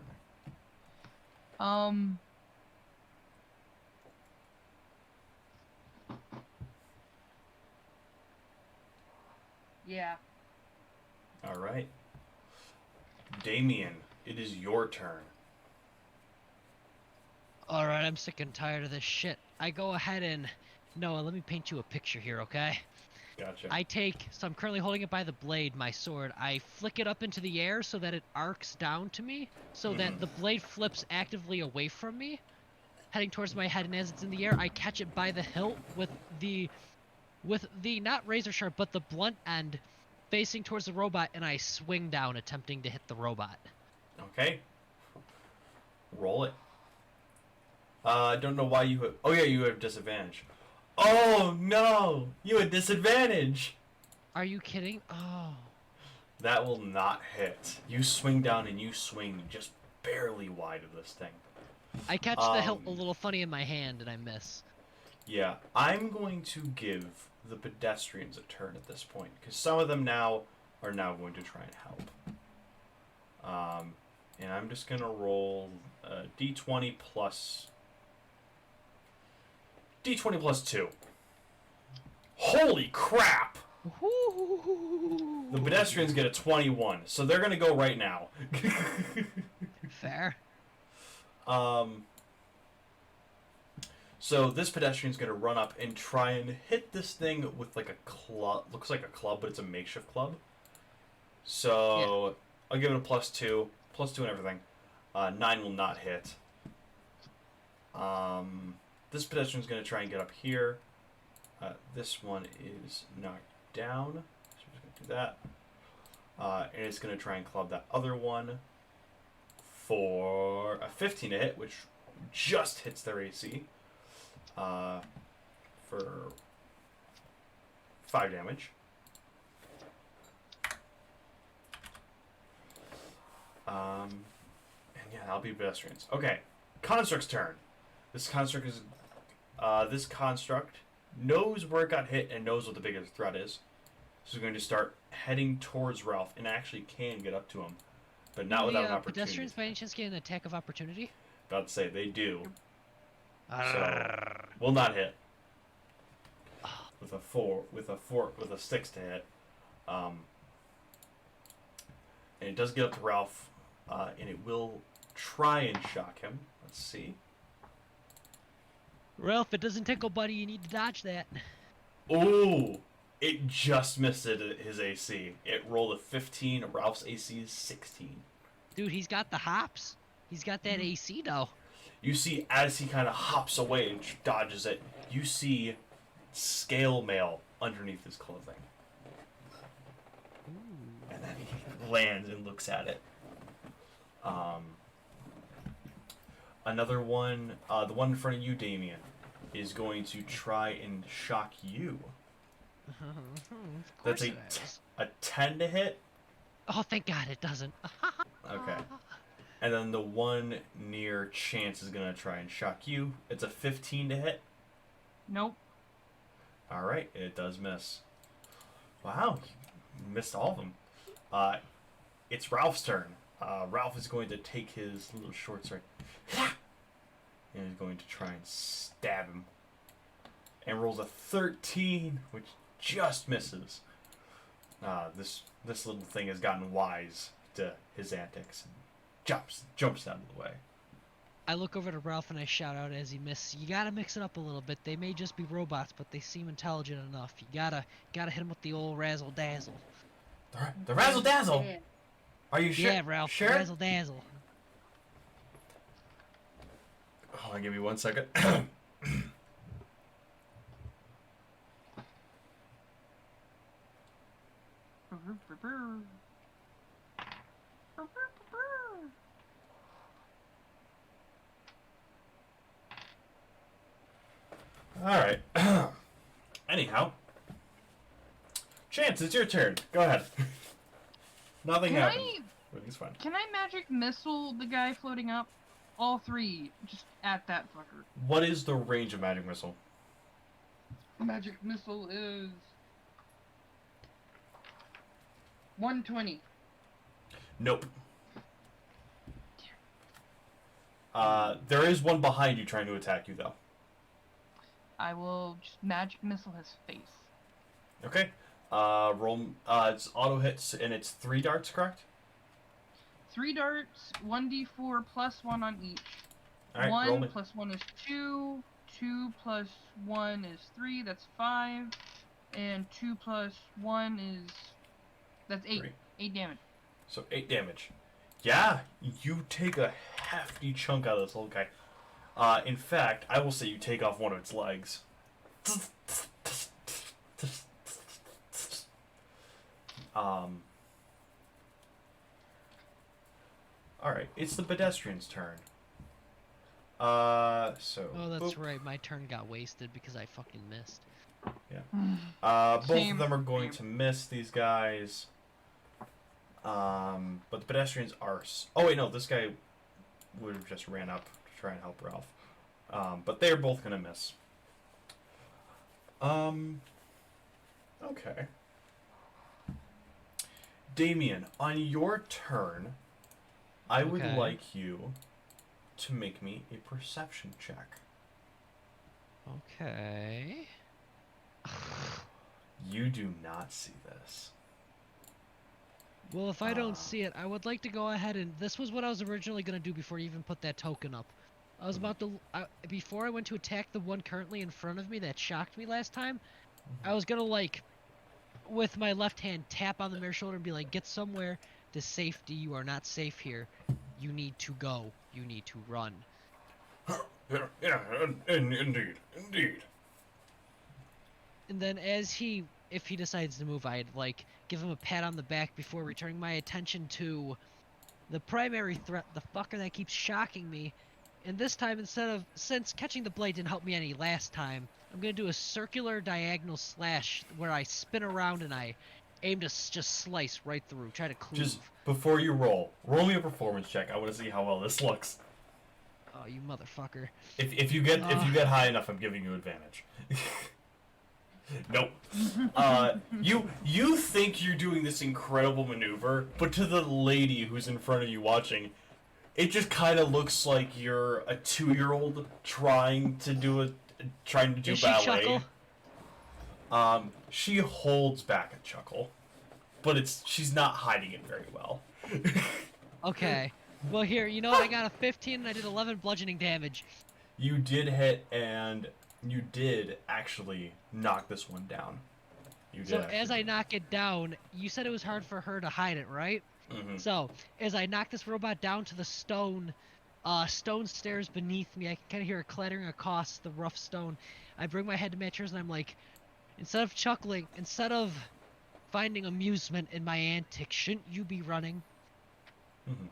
Yeah. Alright. Damien, it is your turn. Alright, I'm sick and tired of this shit. I go ahead and... Noah, let me paint you a picture here, okay? Gotcha. So I'm currently holding it by the blade, my sword. I flick it up into the air so that it arcs down to me, so that the blade flips actively away from me, heading towards my head, and as it's in the air, I catch it by the hilt with the not razor sharp, but the blunt end facing towards the robot, and I swing down, attempting to hit the robot. Okay. Roll it. I don't know why you have... Oh yeah, you have disadvantage. Oh no! You had disadvantage! Are you kidding? Oh. That will not hit. You swing down and you swing just barely wide of this thing. I catch the hilt a little funny in my hand, and I miss. Yeah, I'm going to give the pedestrians a turn at this point, because some of them now are going to try and help. And I'm just going to roll d20 plus 2. Holy crap! The pedestrians get a 21, so they're going to go right now. Fair. So this pedestrian's going to run up and try and hit this thing with like a club. Looks like a club, but it's a makeshift club. So I'll give it a +2. +2 and everything. 9 will not hit. This pedestrian's going to try and get up here. This one is knocked down. So I'm just going to do that. And it's going to try and club that other one for a 15 to hit, which just hits their AC. For 5 damage. And yeah, that'll be pedestrians. Okay, Construct's turn. This construct knows where it got hit and knows what the biggest threat is. So we're going to start heading towards Ralph, and actually can get up to him, but not without an opportunity. Pedestrians by any chance get an attack of opportunity? About to say they do. So will not hit. With a 6 to hit. And it does get up to Ralph, and it will try and shock him. Let's see. Ralph, it doesn't tickle, buddy. You need to dodge that. Ooh! It just missed his AC. It rolled a 15. Ralph's AC is 16. Dude, he's got the hops. He's got that AC, though. You see, as he kind of hops away and dodges it, you see scale mail underneath his clothing. Ooh. And then he lands and looks at it. Another one, the one in front of you, Damien, is going to try and shock you. That's a 10 to hit. Oh, thank God it doesn't. Okay. And then the one near Chance is going to try and shock you. It's a 15 to hit. Nope. Alright, it does miss. Wow, you missed all of them. It's Ralph's turn. Ralph is going to take his little short sword and is going to try and stab him. And rolls a 13, which just misses. This little thing has gotten wise to his antics and jumps out of the way. I look over to Ralph and I shout out as he misses. You gotta mix it up a little bit. They may just be robots, but they seem intelligent enough. You gotta hit him with the old razzle dazzle. The razzle dazzle. Yeah. Are you sure? Yeah, Ralph. Sure? Razzle dazzle. Hold on, give me 1 second. Alright. Anyhow. Chance, it's your turn. Go ahead. Nothing happened. Everything's fine. Can I magic missile the guy floating up? All three, just at that fucker. What is the range of magic missile? Magic missile is 120. Nope. There is one behind you trying to attack you, though. I will just magic missile his face. Okay. Roll. It's auto hits and it's 3 darts, correct? 3 darts, 1d4 plus 1 on each. All right, 1 roll me. plus 1 is 2. 2 plus 1 is 3. That's 5. And 2 plus 1 is... That's 8. 3. 8 damage. So 8 damage. Yeah, you take a hefty chunk out of this little guy. In fact, I will say you take off one of its legs. Alright, it's the pedestrian's turn. So... Oh, that's boop. right. My turn got wasted because I fucking missed. Both Same. of them are going to miss these guys. But the pedestrians are... Oh, wait, no, this guy would have just ran up to try and help Ralph. But they're both going to miss. Okay. Damien, on your turn, I would Okay. like you to make me a perception check. Okay. You do not see this. Well, if I Ah. don't see it, I would like to go ahead and... This was what I was originally going to do before you even put that token up. I was about to... before I went to attack the one currently in front of me that shocked me last time, I was going to, like, with my left hand, tap on the mare's shoulder and be like, get somewhere to safety. You are not safe here. You need to go. You need to run. Yeah, indeed. And then if he decides to move, I'd, like, give him a pat on the back before returning my attention to the primary threat, the fucker that keeps shocking me. And this time, since catching the blade didn't help me any last time, I'm going to do a circular diagonal slash where I spin around and I aim to just slice right through, try to cleave. Just before you roll me a performance check. I want to see how well this looks. Oh, you motherfucker. If you get high enough, I'm giving you advantage. Nope. You think you're doing this incredible maneuver, but to the lady who's in front of you watching, it just kind of looks like you're a 2-year-old trying to do Does she ballet. chuckle? She holds back a chuckle, but she's not hiding it very well. Okay. Well, here, you know what? I got a 15 and I did 11 bludgeoning damage. You did hit, and you did actually knock this one down. You did. So as I knock it down, you said it was hard for her to hide it, right? Mhm. So as I knock this robot down to the stone stairs beneath me, I can kind of hear it clattering across the rough stone. I bring my head to match hers and I'm like, instead of chuckling, instead of finding amusement in my antics, shouldn't you be running? Mhm.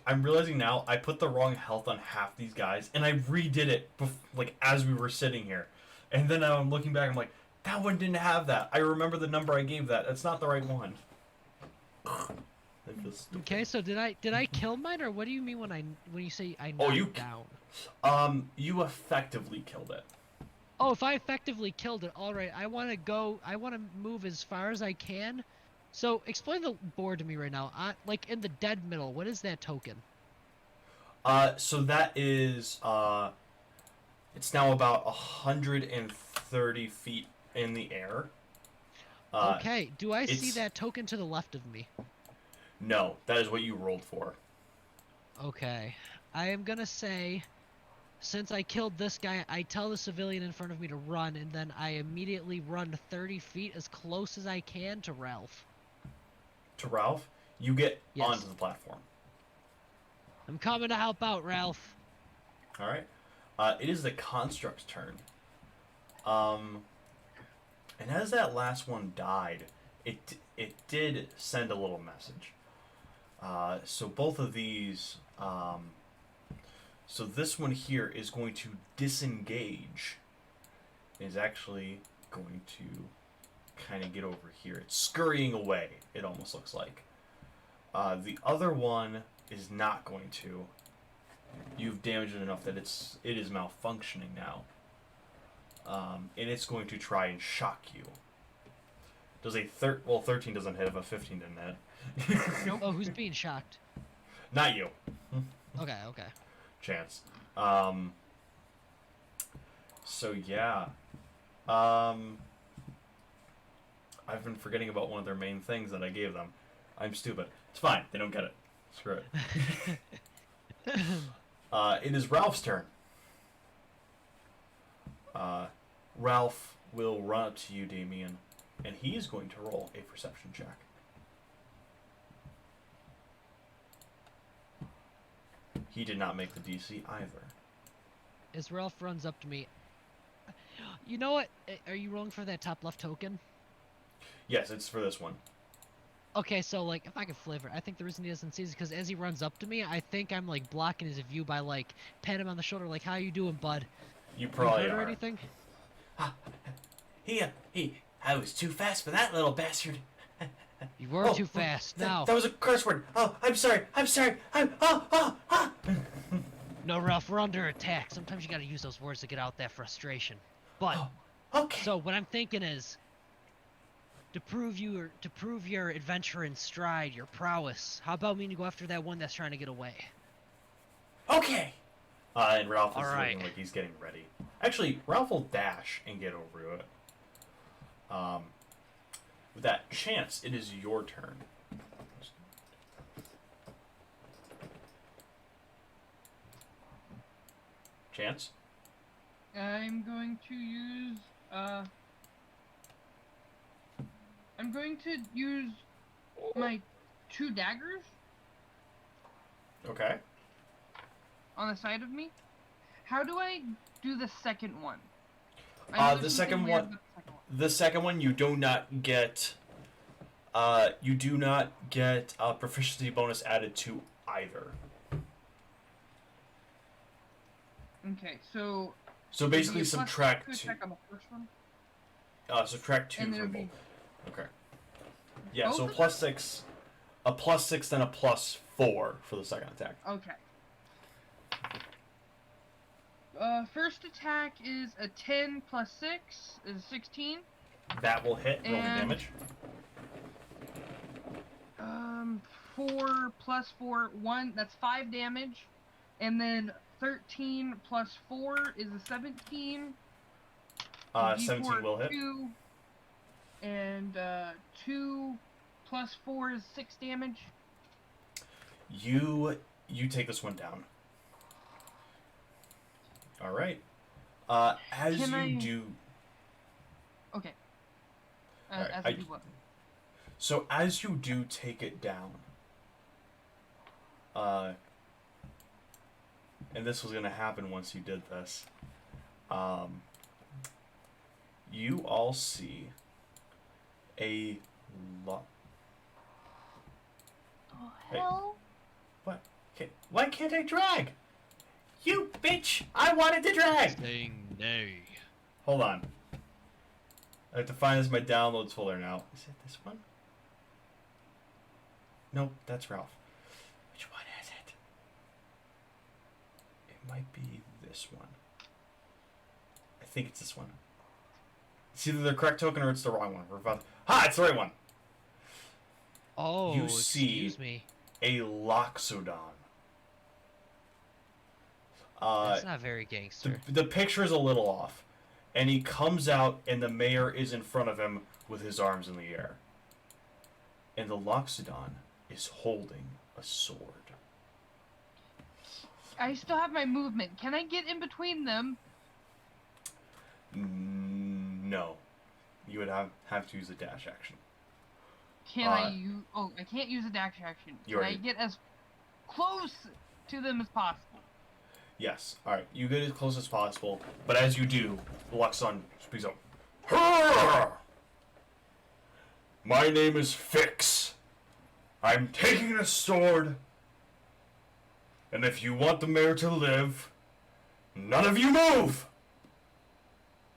I'm realizing now I put the wrong health on half these guys, and I redid it like as we were sitting here, and then I'm looking back. I'm like, that one didn't have that. I remember the number I gave that. That's not the right one. I feel stupid. Okay, so did I kill mine, or what do you mean when you say I knocked you down? You effectively killed it. Oh, if I effectively killed it, all right. I want to move as far as I can. So explain the board to me right now. Like in the dead middle, what is that token? So that is it's now about 130 feet in the air. Okay. Do I see that token to the left of me? No, that is what you rolled for. Okay. I am gonna say, since I killed this guy, I tell the civilian in front of me to run, and then I immediately run 30 feet as close as I can to Ralph. To Ralph, you get Yes. onto the platform. I'm coming to help out, Ralph. All right. It is the construct's turn. And as that last one died, it did send a little message. So both of these, so this one here is going to disengage. Is actually going to kind of get over here. It's scurrying away. It almost looks like. The other one is not going to. You've damaged it enough that it is malfunctioning now. And it's going to try and shock you. Does a 13 doesn't hit if a 15 didn't hit. Oh, who's being shocked? Not you. Okay. Chance. So yeah. I've been forgetting about one of their main things that I gave them. I'm stupid. It's fine. They don't get it. Screw it. It is Ralph's turn. Ralph will run up to you, Damien, and he is going to roll a perception check. He did not make the DC either. As Ralph runs up to me, you know what? Are you rolling for that top left token? Yes, it's for this one. Okay, so like, if I could flavor, I think the reason he doesn't see is because as he runs up to me, I think I'm like blocking his view by like pat him on the shoulder, like, "How you doing, bud? You probably You hurt or are. anything?" I was too fast for that little bastard. You were too fast. Now, That was a curse word. Oh, I'm sorry. no, Ralph, we're under attack. Sometimes you gotta use those words to get out that frustration. But Okay. so what I'm thinking is, to prove your adventure in stride, your prowess, how about me to go after that one that's trying to get away? Okay. And Ralph is All right. looking like he's getting ready. Actually, Ralph will dash and get over to it. With that, Chance, it is your turn. Chance? I'm going to use my 2 daggers Okay. on the side of me. How do I do the second one? I know The there's second something weird one- with the second one. The second one, you do not get. You do not get a proficiency bonus added to either. Okay, so So it'd be basically, a plus subtract to two. attack on the first one. Subtract 2 And then from it'd both. be Okay. Yeah. both So of plus 6, a plus 6, then a plus 4 for the second attack. okay. First attack is a 10 plus 6 is 16. That will hit. Roll the And- damage. 4 plus 4, 1. That's 5 damage. And then 13 plus 4 is a 17. 17 will hit. 2, and 2 plus 4 is 6 damage. You take this one down. All right. As Can you I- do. Okay. Alright, As I- I do what? So as you do take it down, and this was gonna happen once you did this, you all see a lot. Oh, Hey. hell? What? Why can't I drag? You bitch! I wanted to drag. Saying nay. Hold on. I have to find this in my downloads folder now. Is it this one? Nope, that's Ralph. Which one is it? It might be this one. I think it's this one. It's either the correct token or it's the wrong one. It's the right one. Oh, You see- excuse me. A Loxodon. That's not very gangster. The picture is a little off. And he comes out, and the mayor is in front of him with his arms in the air. And the Loxodon is holding a sword. I still have my movement. Can I get in between them? No. You would have to use a dash action. Can I use... Oh, I can't use a dash action. You Can I already- get as close to them as possible? Yes. Alright, you get as close as possible, but as you do, the Loxodon speaks up. "Hurrah! My name is Fix. I'm taking a sword, and if you want the mayor to live, none of you move!"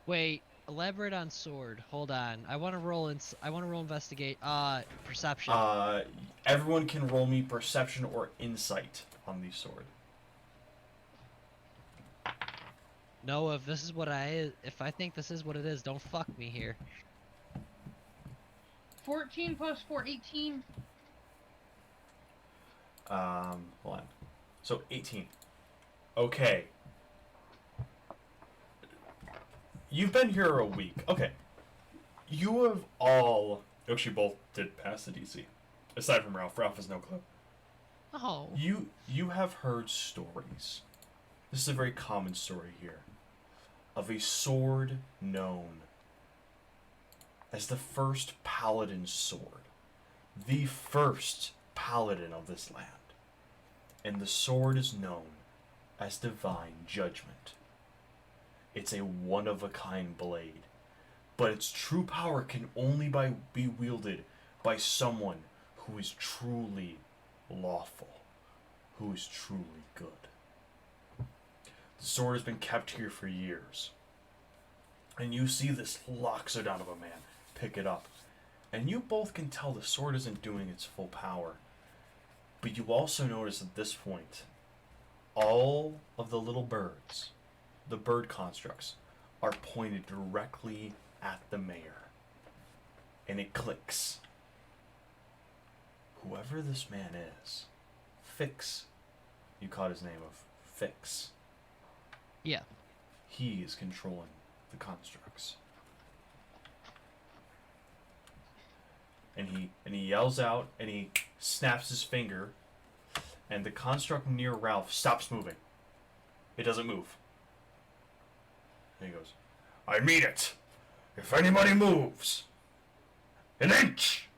Wait, elaborate on sword. Hold on. I want to roll investigate. Perception. Everyone can roll me perception or insight on the sword. No, if I think this is what it is, don't fuck me here. 14 plus 4, 18. Hold on. So 18. Okay. You've been here a week. Okay. You have all actually both did pass the DC, aside from Ralph. Ralph has no clue. Oh. You have heard stories. This is a very common story here of a sword known as the first Paladin sword, the first Paladin of this land, and the sword is known as Divine Judgment. It's a one-of-a-kind blade, but its true power can only be wielded by someone who is truly lawful, who is truly good. The sword has been kept here for years, and you see this loxodon of a man pick it up, and you both can tell the sword isn't doing its full power, but you also notice at this point all of the little birds, the bird constructs, are pointed directly at the mayor. And it clicks. Whoever this man is, Fix, you caught his name of Fix. Yeah. He is controlling the constructs. And he yells out and he snaps his finger, and the construct near Ralph stops moving. It doesn't move. And he goes, I mean it. If anybody moves an inch,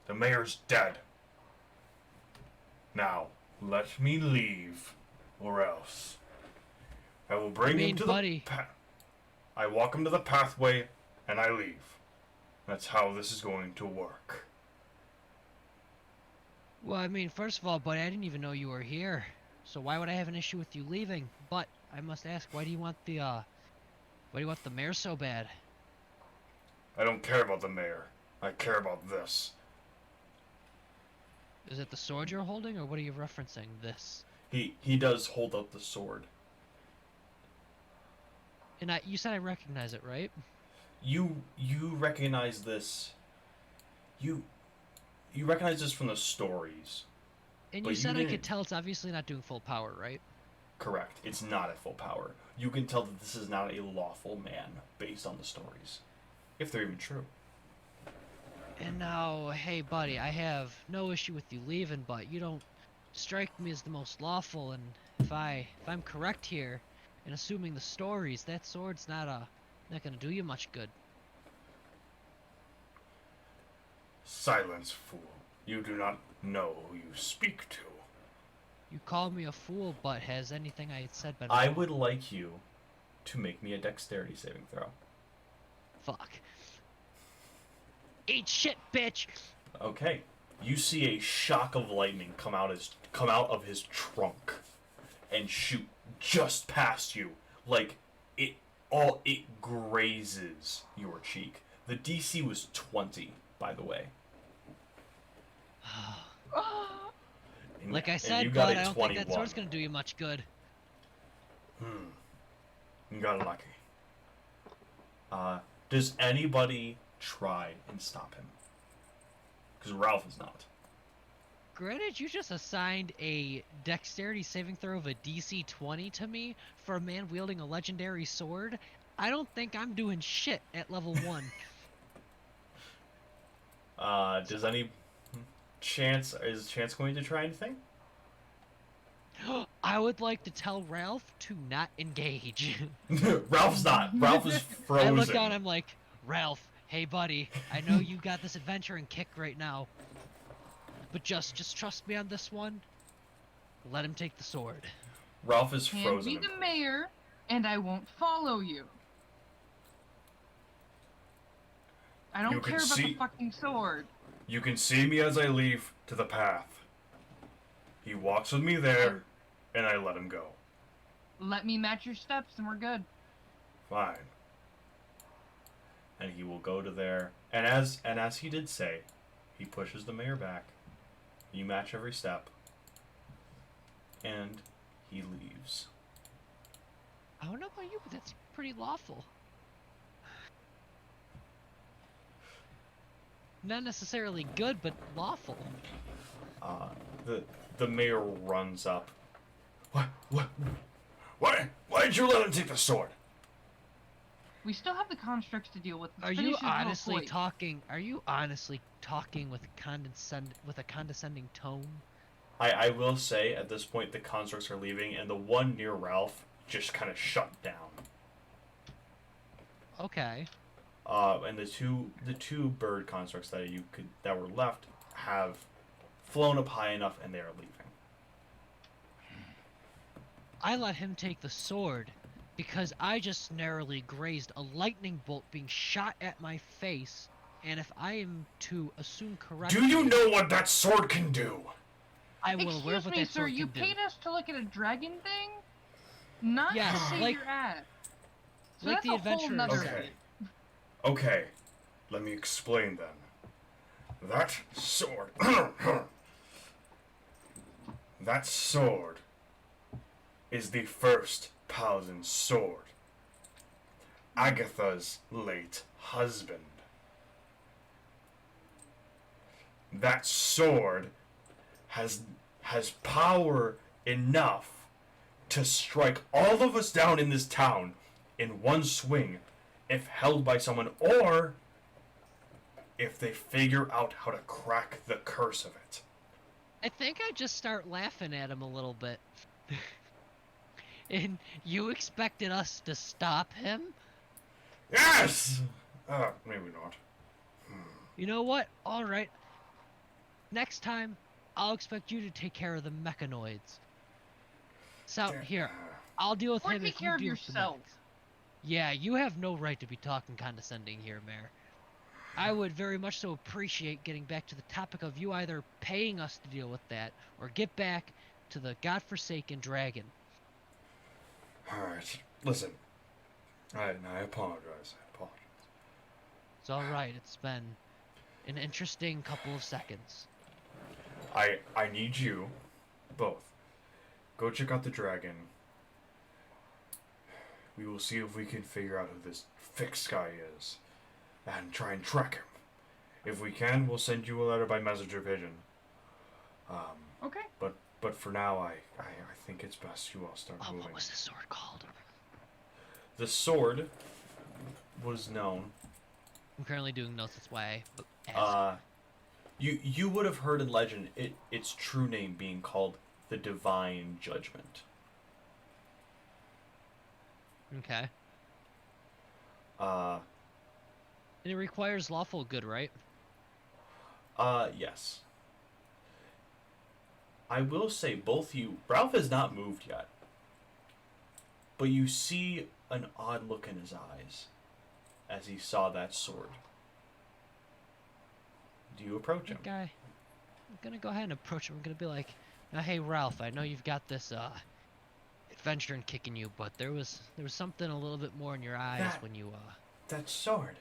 the mayor's dead. Now, let me leave, or else I will bring him to buddy. the path. I walk him to the pathway, and I leave. That's how this is going to work. Well, I mean, first of all, buddy, I didn't even know you were here. So why would I have an issue with you leaving? But I must ask, why do you want the mayor so bad? I don't care about the mayor. I care about this. Is it the sword you're holding, or what are you referencing? This. he does hold up the sword. And you said I recognize it, right? You recognize this. You recognize this from the stories. And But you you said I didn't. could tell it's obviously not doing full power, right? Correct. It's not at full power. You can tell that this is not a lawful man based on the stories, if they're even true. And now, hey, buddy, I have no issue with you leaving, but you don't strike me as the most lawful. And if I'm correct here, and assuming the stories, that sword's not gonna do you much good. Silence, fool. You do not know who you speak to. You call me a fool, but has anything I had said been I wrong? would like you to make me a dexterity saving throw. Fuck. Eat shit, bitch! Okay. You see a shock of lightning come out of his trunk and shoot just past you. Like it grazes your cheek. The DC was 20, by the way. And- Like I and said, you got bud, a I don't think that 21. sword's gonna do you much good. You got lucky. Does anybody try and stop him? Because Ralph is not. Granted, you just assigned a dexterity saving throw of a DC 20 to me for a man wielding a legendary sword. I don't think I'm doing shit at level 1. Does any Chance going to try anything? I would like to tell Ralph to not engage. Ralph's not. Ralph is frozen. I look down, I'm like, Ralph, hey buddy, I know you got this adventuring kick right now, but just trust me on this one. Let him take the sword. Ralph is Hand frozen. me the mayor, and I won't follow you. I You don't can care about the see- fucking sword. You can see me as I leave to the path. He walks with me there, and I let him go. Let me match your steps, and we're good. Fine. And he will go to there. And as he did say, he pushes the mayor back. You match every step. And he leaves. I don't know about you, but that's pretty lawful. Not necessarily good, but lawful. The mayor runs up. Why did you let him take the sword? We still have the constructs to deal with. Let's Are finish you this little honestly fight. talking? Are you honestly talking with a condescending tone? I will say at this point the constructs are leaving, and the one near Ralph just kind of shut down. Okay. And the two bird constructs that were left have flown up high enough, and they are leaving. I let him take the sword because I just narrowly grazed a lightning bolt being shot at my face, and if I am to assume correctly, Do you know what that sword can do? I will aware Excuse of what me, that sir. sword You can do. paid us to look at a dragon thing, not Yes, to save like- your ass. So like that's the a whole adventurers nother said. Okay. thing. Okay, let me explain then. That sword. That sword is the first Paladin's sword. Agatha's late husband. That sword has power enough to strike all of us down in this town in one swing if held by someone, or if they figure out how to crack the curse of it. I think I just start laughing at him a little bit. And you expected us to stop him? Yes! Maybe not. You know what? Alright. Next time, I'll expect you to take care of the mechanoids. So, here, I'll deal with Or him take if you care of deal with the yourself. mechs. Yeah, you have no right to be talking condescending here, Mayor. I would very much so appreciate getting back to the topic of you either paying us to deal with that, or get back to the godforsaken dragon. Alright, listen. I apologize. It's alright, it's been an interesting couple of seconds. I need you, both. Go check out the dragon. We will see if we can figure out who this fixed guy is, and try and track him. If we can, we'll send you a letter by message or pigeon. Okay. But for now, I think it's best you all start moving. What was the sword called? The sword was known. I'm currently doing notes, that's why I asked. You would have heard in legend its true name being called the Divine Judgment. Okay. Uh, And it requires lawful good, right? yes. I will say, both you... Ralph has not moved yet. But you see an odd look in his eyes as he saw that sword. Do you approach him? Guy, I'm gonna go ahead and approach him. I'm gonna be like, now, hey, Ralph, I know you've got this, adventure in kicking you, but there was something a little bit more in your eyes when you, That sword.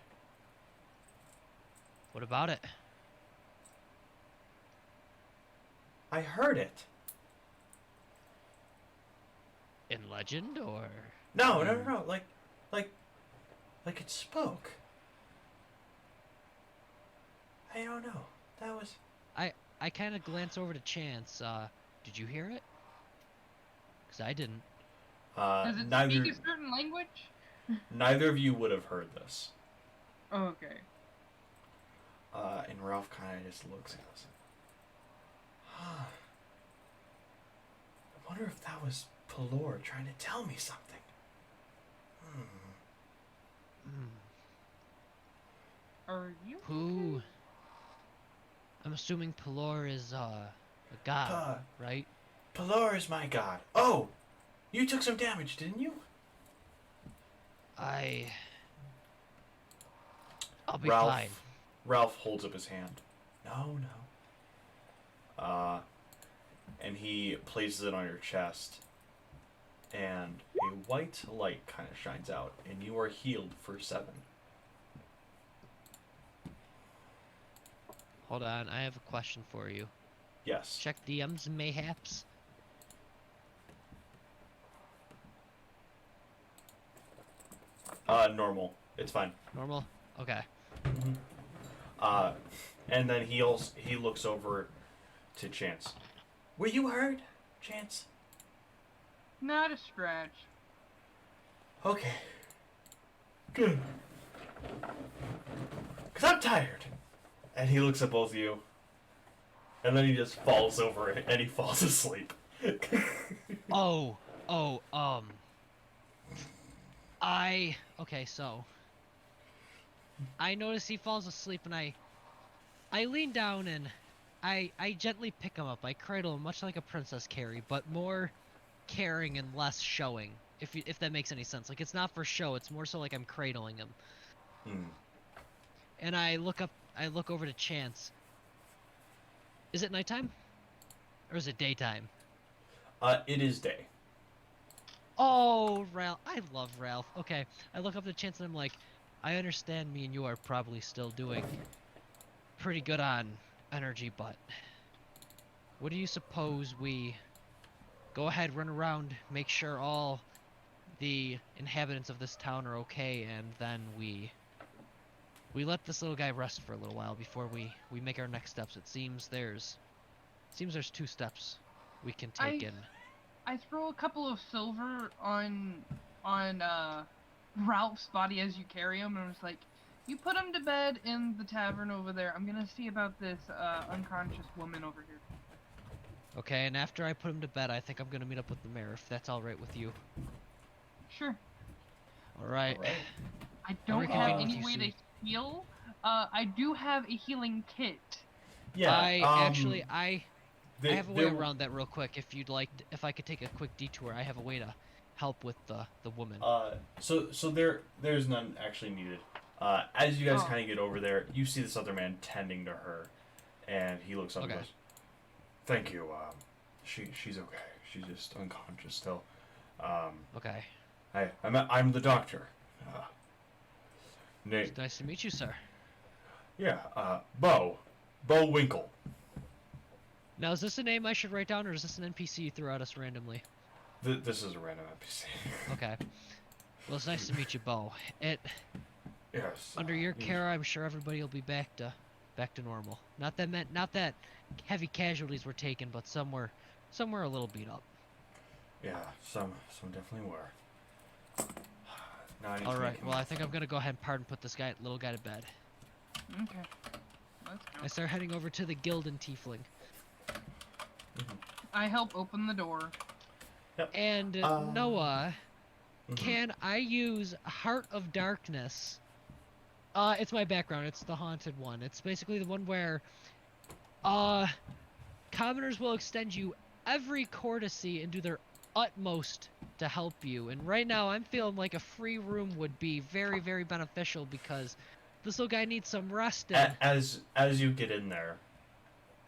What about it? I heard it. In legend, or? No. Like it spoke. I don't know. That was... I kind of glance over to Chance. Did you hear it? Because I didn't. Does it speak a certain language? Neither of you would have heard this. Oh, okay. And Ralph kind of just looks and goes, huh. I wonder if that was Pelor trying to tell me something. Are you? Who? I'm assuming Pelor is, a god, right? Pelor is my god. Oh! You took some damage, didn't you? I'll be Ralph, fine. Ralph holds up his hand. No. And he places it on your chest. And a white light kind of shines out, and you are healed for 7. Hold on, I have a question for you. Yes. Check DMs mayhaps. Normal. It's fine. Normal? Okay. And then he looks over to Chance. Were you hurt, Chance? Not a scratch. Okay. Good. Because I'm tired. And he looks at both of you. And then he just falls over it and he falls asleep. Oh, okay, so I notice he falls asleep and I lean down and I gently pick him up. I cradle him much like a Princess Carrie, but more caring and less showing. If that makes any sense. Like, it's not for show, it's more so like I'm cradling him. And I look over to Chance. Is it nighttime? Or is it daytime? It is day. Oh, Ralph. I love Ralph. Okay. I look up to Chance and I'm like, I understand me and you are probably still doing pretty good on energy, but what do you suppose we go ahead, run around, make sure all the inhabitants of this town are okay, and then we let this little guy rest for a little while before we make our next steps. It seems there's 2 steps we can take in. I throw a couple of silver on Ralph's body as you carry him, and I was like, you put him to bed in the tavern over there. I'm gonna see about this unconscious woman over here. Okay, and after I put him to bed, I think I'm gonna meet up with the mayor, if that's all right with you. Sure. All right. I don't have reconvene with any you way soon. to heal. I do have a healing kit. Yeah. I have a way around that real quick. If you'd like, if I could take a quick detour, I have a way to help with the woman. So there's none actually needed. As you guys kind of get over there, you see this other man tending to her, and he looks up and goes, "Thank you. She's okay. She's just unconscious still. Okay. I'm the doctor. It's nice to meet you, sir. Yeah. Bo Winkle. Now, is this a name I should write down, or is this an NPC you threw at us randomly? This is a random NPC. Okay. Well, it's nice to meet you, Bo. Yes. Under your care, I'm sure everybody will be back to normal. Not that heavy casualties were taken, but some were a little beat up. Yeah, some definitely were. All right. Well, I think I'm gonna go ahead and put this little guy to bed. Okay. Let's go. I start heading over to the Gilded Tiefling. I help open the door. Yep. And Noah, can I use Heart of Darkness? It's my background. It's the haunted one. It's basically the one where commoners will extend you every courtesy and do their utmost to help you. And right now, I'm feeling like a free room would be very, very beneficial because this little guy needs some rest. As you get in there,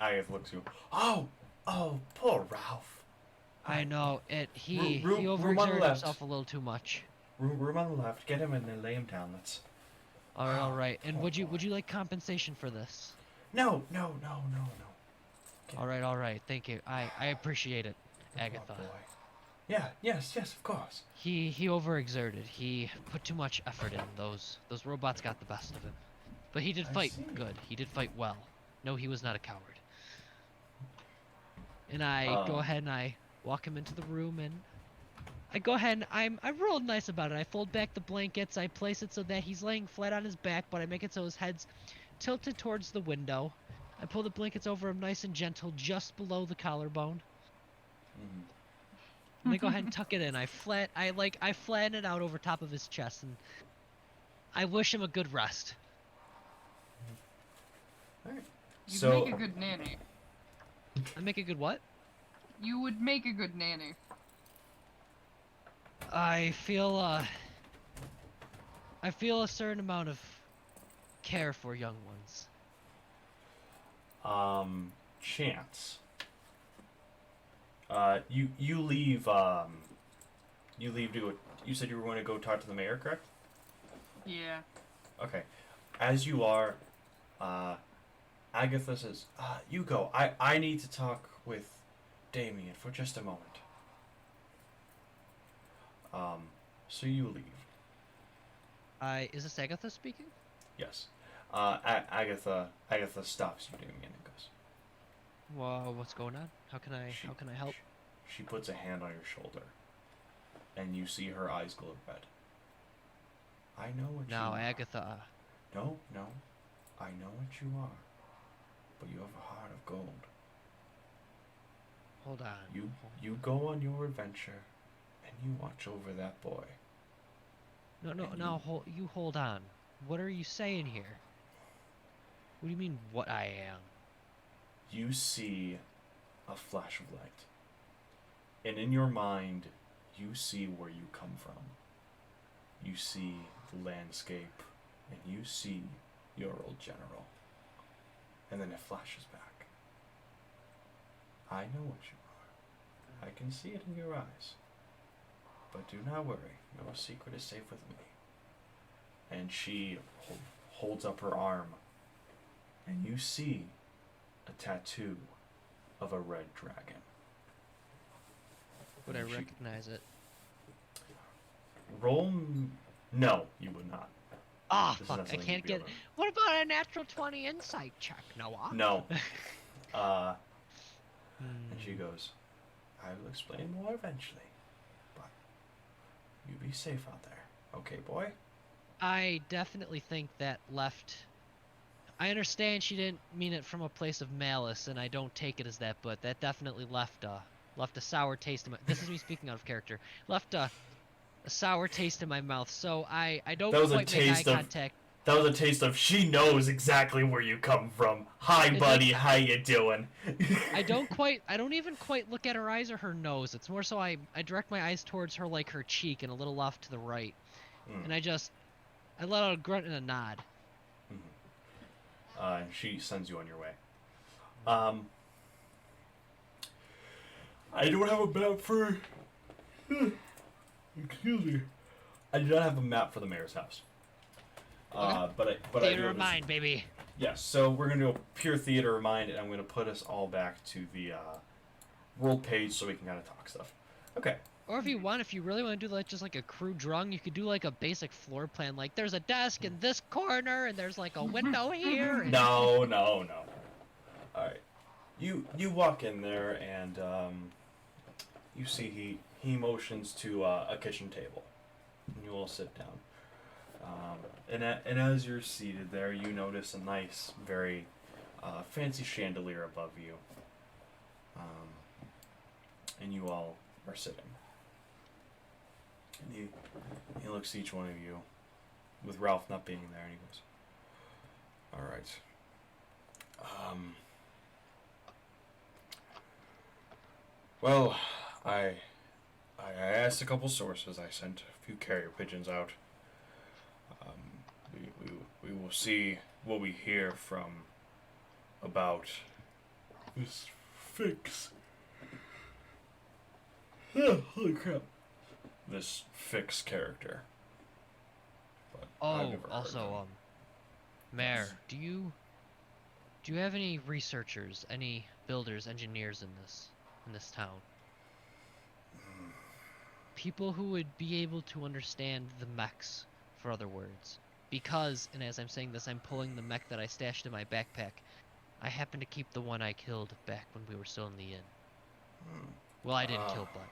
Agatha looks at you. Oh, poor Ralph. I know it. He room on the overexerted left. himself a little too much. Room on the left. Get him in there. Lay him down. That's. All right. And would you like compensation for this? No. All right. Thank you. I appreciate it, Agatha. Oh, boy. Yeah. Yes. Of course. He overexerted. He put too much effort in. Those robots got the best of him. But he did fight good. He did fight well. No, he was not a coward. And I go ahead and I walk him into the room, and I go ahead and I'm real nice about it. I fold back the blankets. I place it so that he's laying flat on his back, but I make it so his head's tilted towards the window. I pull the blankets over him nice and gentle, just below the collarbone. And I go ahead and tuck it in. I flatten it out over top of his chest, and I wish him a good rest. All right. You make a good nanny. I make a good what? You would make a good nanny. I feel a certain amount of care for young ones. Chance. You leave. You said you were going to go talk to the mayor, correct? Yeah. Okay. As you are, Agatha says, "You go. I need to talk with Damien for just a moment." So you leave. Is this Agatha speaking? Yes. Agatha stops you, Damien, and goes, Well, what's going on? How can I help? She puts a hand on your shoulder, and you see her eyes glow red. I I know what Now, you are. Agatha. No, I know what you are. But you have a heart of gold. Hold on. You go on your adventure, and you watch over that boy. No, you hold on. What are you saying here? What do you mean, what I am? You see a flash of light. And in your mind, you see where you come from. You see the landscape, and you see your old general. And then it flashes back. I know what you are. I can see it in your eyes. But do not worry, your secret is safe with me. And she holds up her arm, and you see a tattoo of a red dragon. Would I recognize it? No, you would not. Ah, This is fuck, not I something can't you'd be get... able to- What about a natural 20 insight check, Noah? No. And she Hmm. goes, I will explain more eventually. But you be safe out there. Okay, boy? I definitely think that left... I understand she didn't mean it from a place of malice, and I don't take it as that, but that definitely left a sour taste in my... This is me speaking out of character. Left a sour taste in my mouth, so I don't That was a quite make eye taste of- contact. That was a taste of she knows exactly where you come from. Hi, It's buddy. like- How you doing? I don't even quite look at her eyes or her nose. It's more so I direct my eyes towards her, like her cheek and a little off to the right. Mm. And I let out a grunt and a nod. And she sends you on your way. I don't have a map for... Excuse me. I do not have a map for the mayor's house. Okay. But I Theater do of mind, baby. Yes, so we're going to do a pure theater of mind, and I'm going to put us all back to the world page so we can kind of talk stuff. Okay. Or if you really want to do like just like a crude drawing, you could do like a basic floor plan. Like there's a desk in this corner, and there's like a window here. And... No. Alright. You walk in there, and you see he motions to a kitchen table. And you all sit down. And as you're seated there, you notice a nice, very fancy chandelier above you. And you all are sitting. And he looks at each one of you, with Ralph not being there, and he goes, all right. Well, I asked a couple sources. I sent a few carrier pigeons out. We will see what we hear from about this fix. Holy crap! This fix character. But I've Oh, never heard also, of him. Mayor, Yes. do you have any researchers, any builders, engineers in this town? People who would be able to understand the mechs, for other words. Because, and as I'm saying this, I'm pulling the mech that I stashed in my backpack. I happen to keep the one I killed back when we were still in the inn. Well, I didn't kill, but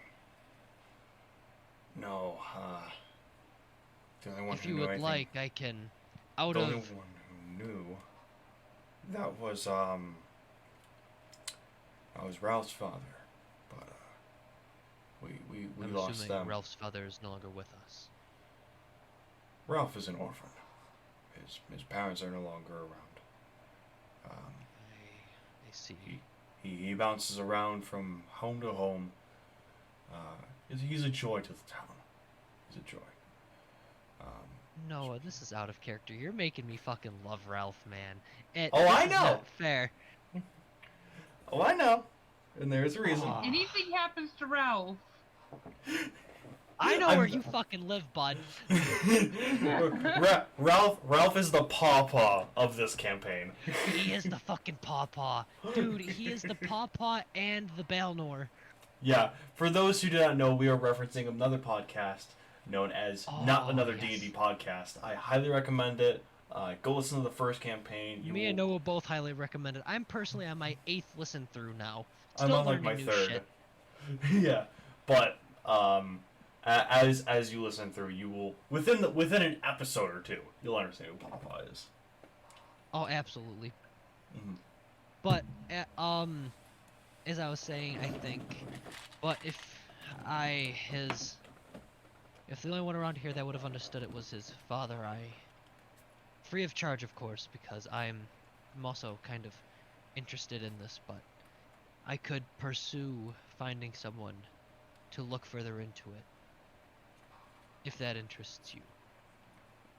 No, the only one if who you knew would anything, like, I can, out the only of... one who knew, that was Ralph's father, but we I'm lost assuming them. Ralph's father is no longer with us. Ralph is an orphan. His parents are no longer around. I see. He bounces around from home to home. He's a joy to the town. He's a joy. Noah, this is out of character. You're making me fucking love Ralph, man. Oh, This I is know! not fair. Oh, I know. And there's a reason. Aw. Anything happens to Ralph, I know I'm- where you fucking live, bud. Ralph is the pawpaw of this campaign. He is the fucking pawpaw. Dude, he is the pawpaw and the Balnor. Yeah, for those who do not know, we are referencing another podcast known as Not Oh, Another yes. D&D Podcast. I highly recommend it. Go listen to the first campaign. Me and Noah both highly recommend it. I'm personally on my 8th listen through now. I'm Still on like learning my new third. shit. Yeah, but as you listen through, you will within an episode or two, you'll understand who Papa is. Oh, absolutely. Mm-hmm. But as I was saying, I think, but if the only one around here that would have understood it was his father, free of charge, of course, because I'm also kind of interested in this, but I could pursue finding someone to look further into it, if that interests you.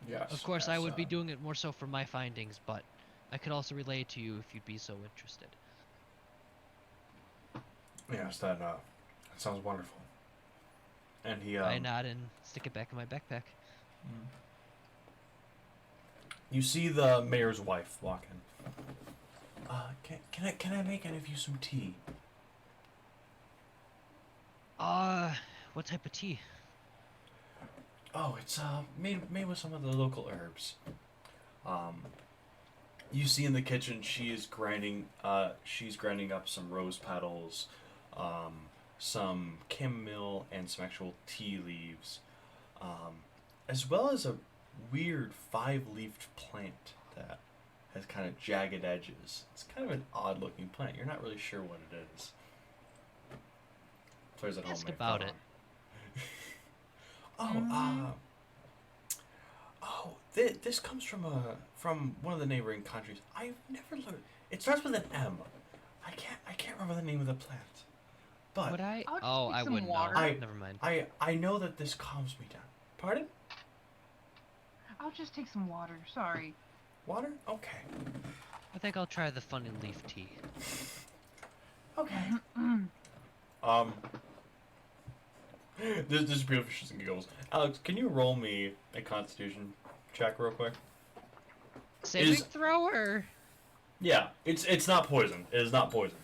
Yes. Of course, yes, I would be doing it more so for my findings, but I could also relay it to you if you'd be so interested. Yes, that sounds wonderful. And he. I nod and stick it back in my backpack. You see the mayor's wife walk in. Can I make any of you some tea? What type of tea? Oh, it's made with some of the local herbs. You see in the kitchen she's grinding up some rose petals, some chamomile and some actual tea leaves, as well as a weird 5-leafed plant that has kind of jagged edges. It's kind of an odd looking plant. You're not really sure what it is. Players at home Ask may about follow. it. This comes from one of the neighboring countries. I've never learned. It starts with an M. I can't remember the name of the plant. But Would I? I'll just Oh, take I some wouldn't water. know. Never mind. I know that this calms me down. Pardon? I'll just take some water. Sorry. Water? Okay. I think I'll try the funny leaf tea. Okay. This is beautiful shits and giggles. Alex, can you roll me a Constitution check real quick? Saving throw or? Yeah, it's not poison. It is not poison.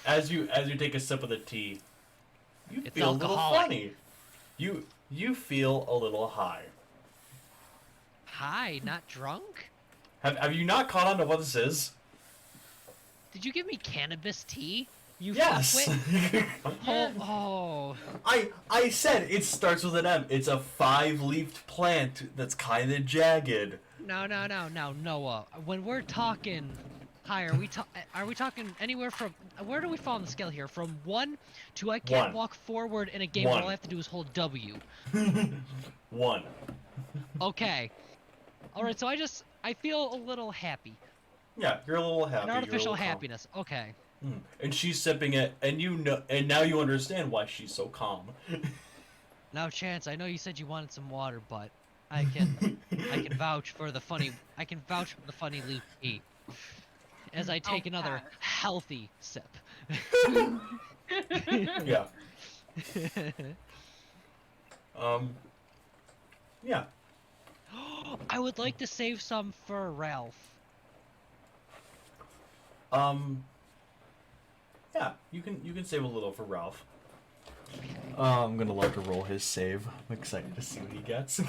As you take a sip of the tea, you It's feel a little alcoholic. funny. You feel a little high. High, not drunk? Have you not caught on to what this is? Did you give me cannabis tea? You Yes. fuckwit? Oh. I said it starts with an M. It's a 5-leafed plant that's kind of jagged. No, Noah. When we're talking high, are we talking anywhere from, where do we fall on the scale here? From 1 to I can't 1. walk forward in a game 1. where all I have to do is hold W. 1. Okay. Alright, so I feel a little happy. Yeah, you're a little happy. An artificial happiness. Okay. And she's sipping it, and and now you understand why she's so calm. Now, Chance, I know you said you wanted some water, but I can vouch for the funny leaf tea. As I take another pass. healthy sip. Yeah. Yeah. I would like to save some for Ralph. Yeah, you can save a little for Ralph. I'm gonna love to roll his save. I'm excited to see what he gets.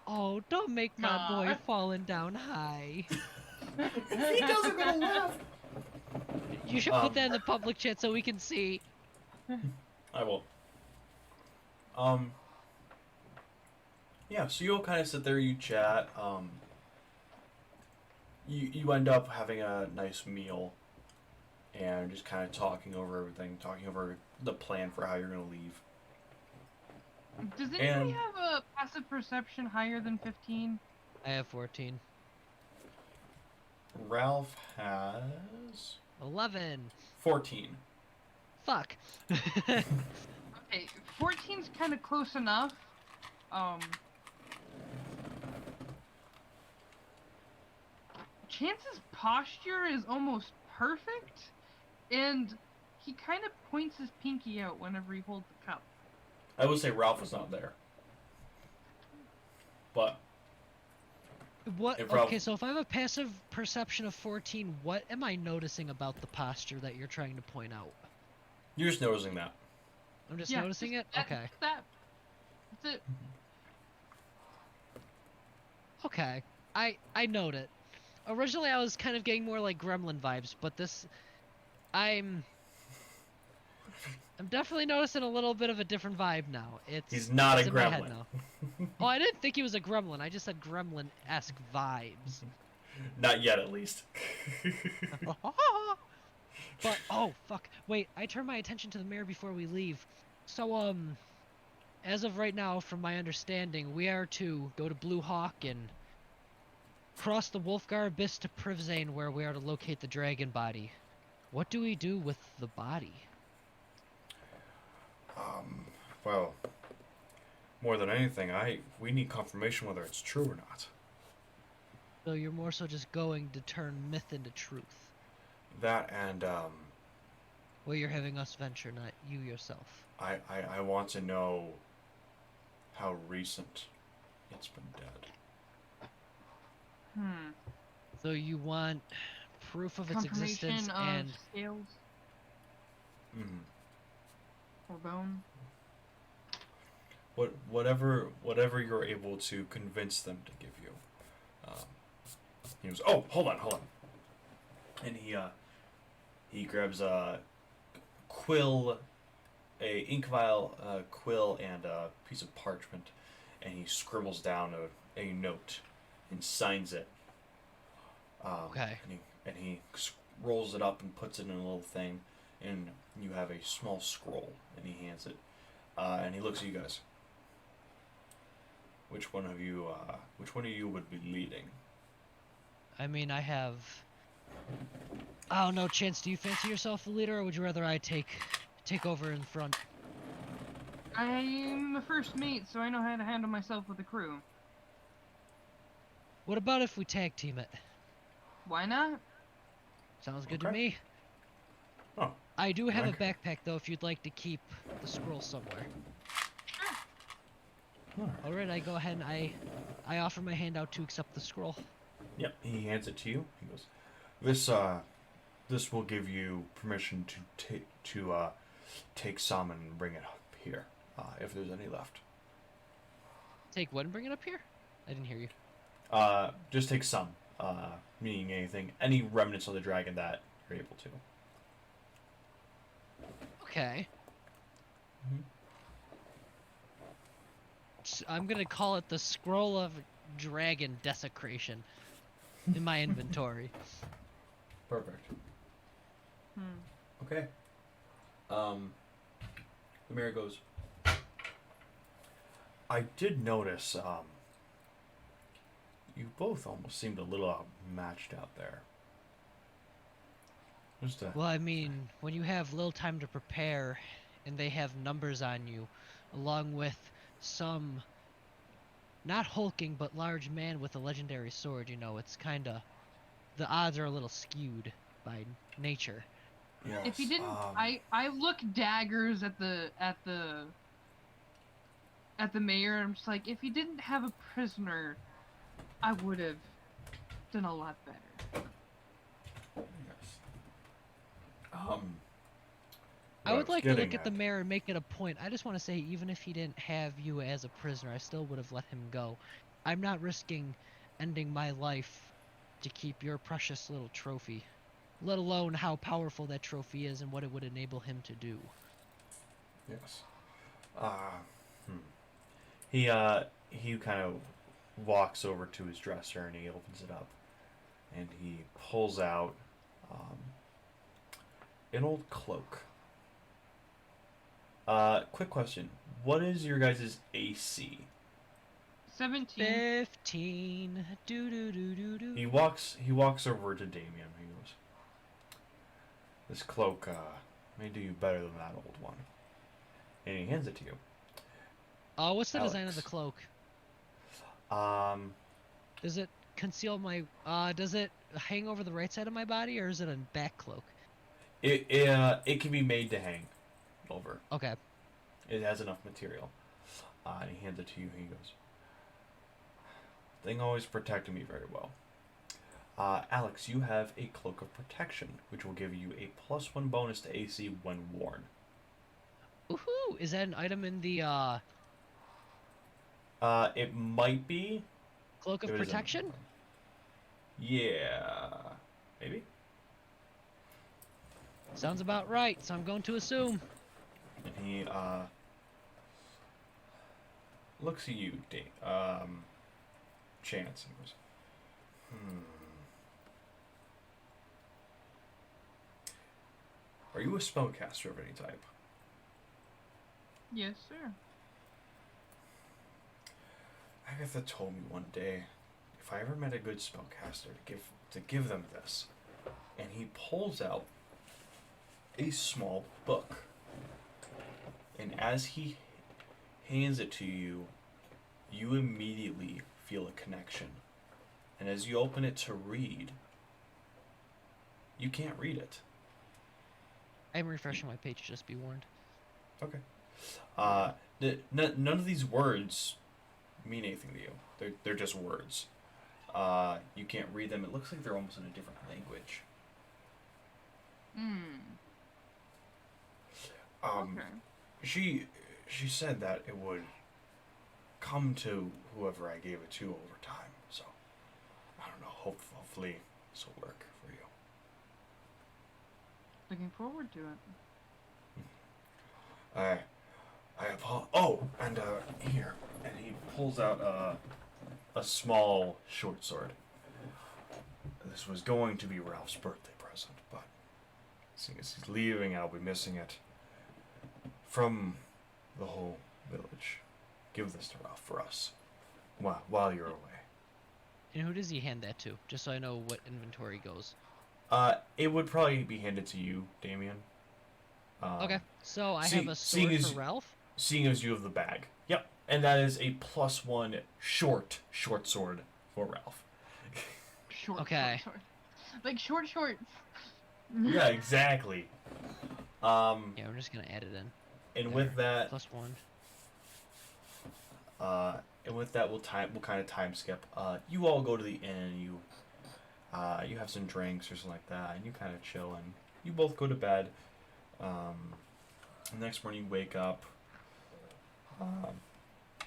Oh, don't make my Nah. boy falling down high. If he does, I'm gonna laugh. You should put that in the public chat so we can see. I will. Yeah, so you'll kind of sit there, you chat. You end up having a nice meal, and just kind of talking over everything, talking over the plan for how you're gonna leave. Does anybody And- have a passive perception higher than 15? I have 14. Ralph has 11. 14. Fuck. Okay, 14's kind of close enough. Chance's posture is almost perfect, and he kind of points his pinky out whenever he holds the cup. I would say Ralph was not there. But What? If Ralph- Okay, so if I have a passive perception of 14, what am I noticing about the posture that you're trying to point out? you're just noticing that. I'm just Yeah, noticing it? That- Okay. That's it. Okay. I note it. Originally I was kind of getting more like gremlin vibes, but this I'm definitely noticing a little bit of a different vibe now. He's not it's a in my head gremlin. now. Oh, I didn't think he was a gremlin. I just said gremlin-esque vibes. Not yet, at least. But oh fuck! Wait, I turned my attention to the mirror before we leave. So as of right now, from my understanding, we are to go to Blue Hawk and cross the Wolfgar Abyss to Privzane, where we are to locate the dragon body. What do we do with the body? Well, more than anything, we need confirmation whether it's true or not. So you're more so just going to turn myth into truth. That and Well, you're having us venture, not you yourself. I want to know how recent it's been dead. So you want proof of its existence Confirmation of and scales Mm-hmm. or bone. Whatever you're able to convince them to give you. He goes, oh, hold on. And he grabs a quill, a ink vial, a quill, and a piece of parchment, and he scribbles down a note and signs it. Okay. And he rolls it up and puts it in a little thing, and you have a small scroll, and he hands it, and he looks at you guys. Which one of you would be leading? I mean, I don't know, Chance, do you fancy yourself the leader, or would you rather I take over in front? I'm the first mate, so I know how to handle myself with the crew. What about if we tag team it? Why not? Sounds good to Okay. me. Oh. I do have Okay. a backpack, though, if you'd like to keep the scroll somewhere. Alright, I go ahead and I offer my hand out to accept the scroll. Yep. He hands it to you. He goes, this will give you permission to take some and bring it up here, if there's any left. Take what and bring it up here? I didn't hear you. Just take some, meaning anything, any remnants of the dragon that you're able to. Okay. Mhm. I'm gonna call it the Scroll of Dragon Desecration in my inventory. Perfect. Hmm. Okay. The mayor goes, I did notice, you both almost seemed a little outmatched out there. Just a, Well, I mean, when you have little time to prepare and they have numbers on you, along with some not hulking but large man with a legendary sword, you know, it's kinda the odds are a little skewed by nature. yes, If he didn't, I look daggers at the mayor. And I'm just like, if he didn't have a prisoner, I would have done a lot better. yes. I would like to look at the mayor. mayor and make it a point. I just want to say, even if he didn't have you as a prisoner, I still would have let him go. I'm not risking ending my life to keep your precious little trophy, let alone how powerful that trophy is and what it would enable him to do. Yes. He kind of walks over to his dresser and he opens it up, and he pulls out an old cloak. Quick question: what is your guys' AC? 17. 15. Do do do do do. He walks over to Damien. He goes, "This cloak may do you better than that old one," and he hands it to you. What's the design of the Alex. cloak? Um, Does it conceal my? Does it hang over the right side of my body, or is it a back cloak? it can be made to hang over. Okay. It has enough material. And he hands it to you. He goes, "Thing always protected me very well." Alex, you have a Cloak of Protection, which will give you a +1 bonus to AC when worn. Woohoo! Is that an item in the It might be. Cloak of If it isn't- Protection? Yeah, maybe. Sounds about right, so I'm going to assume. And he looks at you, Chance, and goes, Are you a spellcaster of any type? Yes, sir. Agatha told me one day, if I ever met a good spellcaster, to give them this. And he pulls out a small book. And as he hands it to you, you immediately feel a connection. And as you open it to read, you can't read it. I'm refreshing my page, just be warned. Okay. None of these words mean anything to you. They're just words. You can't read them. It looks like they're almost in a different language. Okay. She said that it would come to whoever I gave it to over time. So I don't know. Hopefully this will work for you. Looking forward to it. And here, and he pulls out a small short sword. This was going to be Ralph's birthday present, but seeing as he's leaving, I'll be missing it. From the whole village, give this to Ralph for us, while you're away. And who does he hand that to? Just so I know what inventory goes. It would probably be handed to you, Damien. Okay, so I have a seeing sword as- for Ralph. Seeing as you have the bag. Yep. And that is a +1 short sword for Ralph. Short. Okay. Short. Like short shorts. Yeah, exactly. Yeah, I'm just gonna add it in. And There. with that, +1. we'll kind of time skip. You all go to the inn. You have some drinks or something like that, and you kind of chill. And you both go to bed. The next morning you wake up. I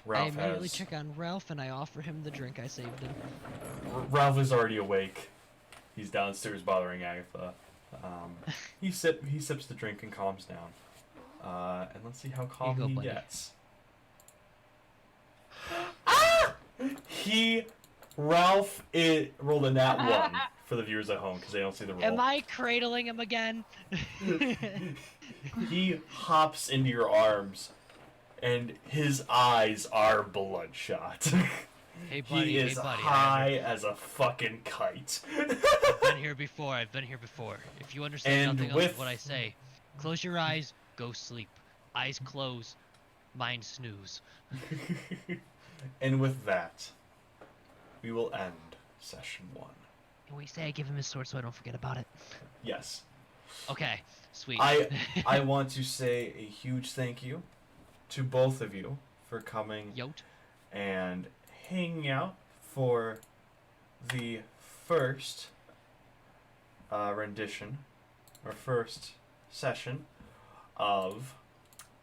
Ralph immediately has. check on Ralph and I offer him the drink I saved him. Ralph is already awake. He's downstairs bothering Agatha. He sips the drink and calms down. And let's see how calm go, he buddy. gets. Ralph rolled a nat 1 for the viewers at home because they don't see the roll. Am I cradling him again? He hops into your arms, and his eyes are bloodshot. Hey buddy, He is hey buddy. high as a fucking kite. I've been here before. If you understand And nothing else with- of what I say, close your eyes, go sleep. Eyes closed, mind snooze. And with that, we will end session 1. Can we say I give him his sword so I don't forget about it? Yes. Okay, sweet. I want to say a huge thank you to both of you for coming Yote. and hanging out for the first rendition or first session of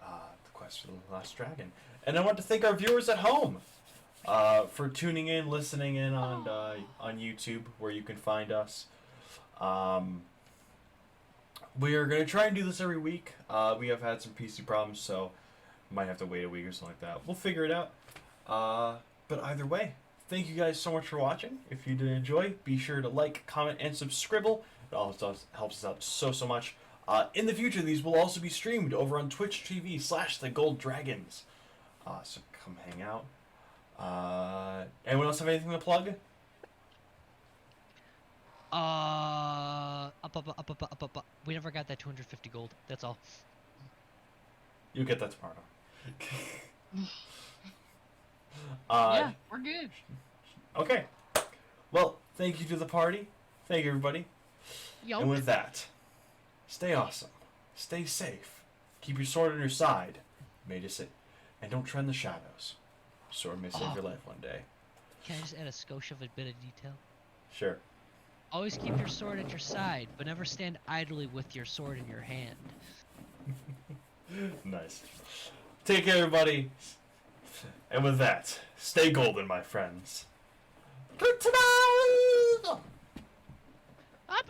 the Quest for the Last Dragon. And I want to thank our viewers at home for tuning in, listening in on YouTube, where you can find us. We are going to try and do this every week. We have had some PC problems, so might have to wait a week or something like that. We'll figure it out. But either way, thank you guys so much for watching. If you did enjoy, be sure to like, comment, and subscribe. It also helps us out so much. In the future, these will also be streamed over on Twitch TV/The Gold Dragons. So come hang out. Anyone else have anything to plug? Up. We never got that 250 gold. That's all. You'll get that tomorrow. Yeah, we're good. Okay. Well, thank you to the party. Thank you, everybody. Yote. And with that, stay awesome. Stay safe. Keep your sword on your side. May it sit. And don't tread in the shadows. Sword may save your life one day. Can I just add a skosh of a bit of detail? Sure. Always keep your sword at your side, but never stand idly with your sword in your hand. Nice. Take care, everybody. And with that, stay golden, my friends. Good tonight! Up.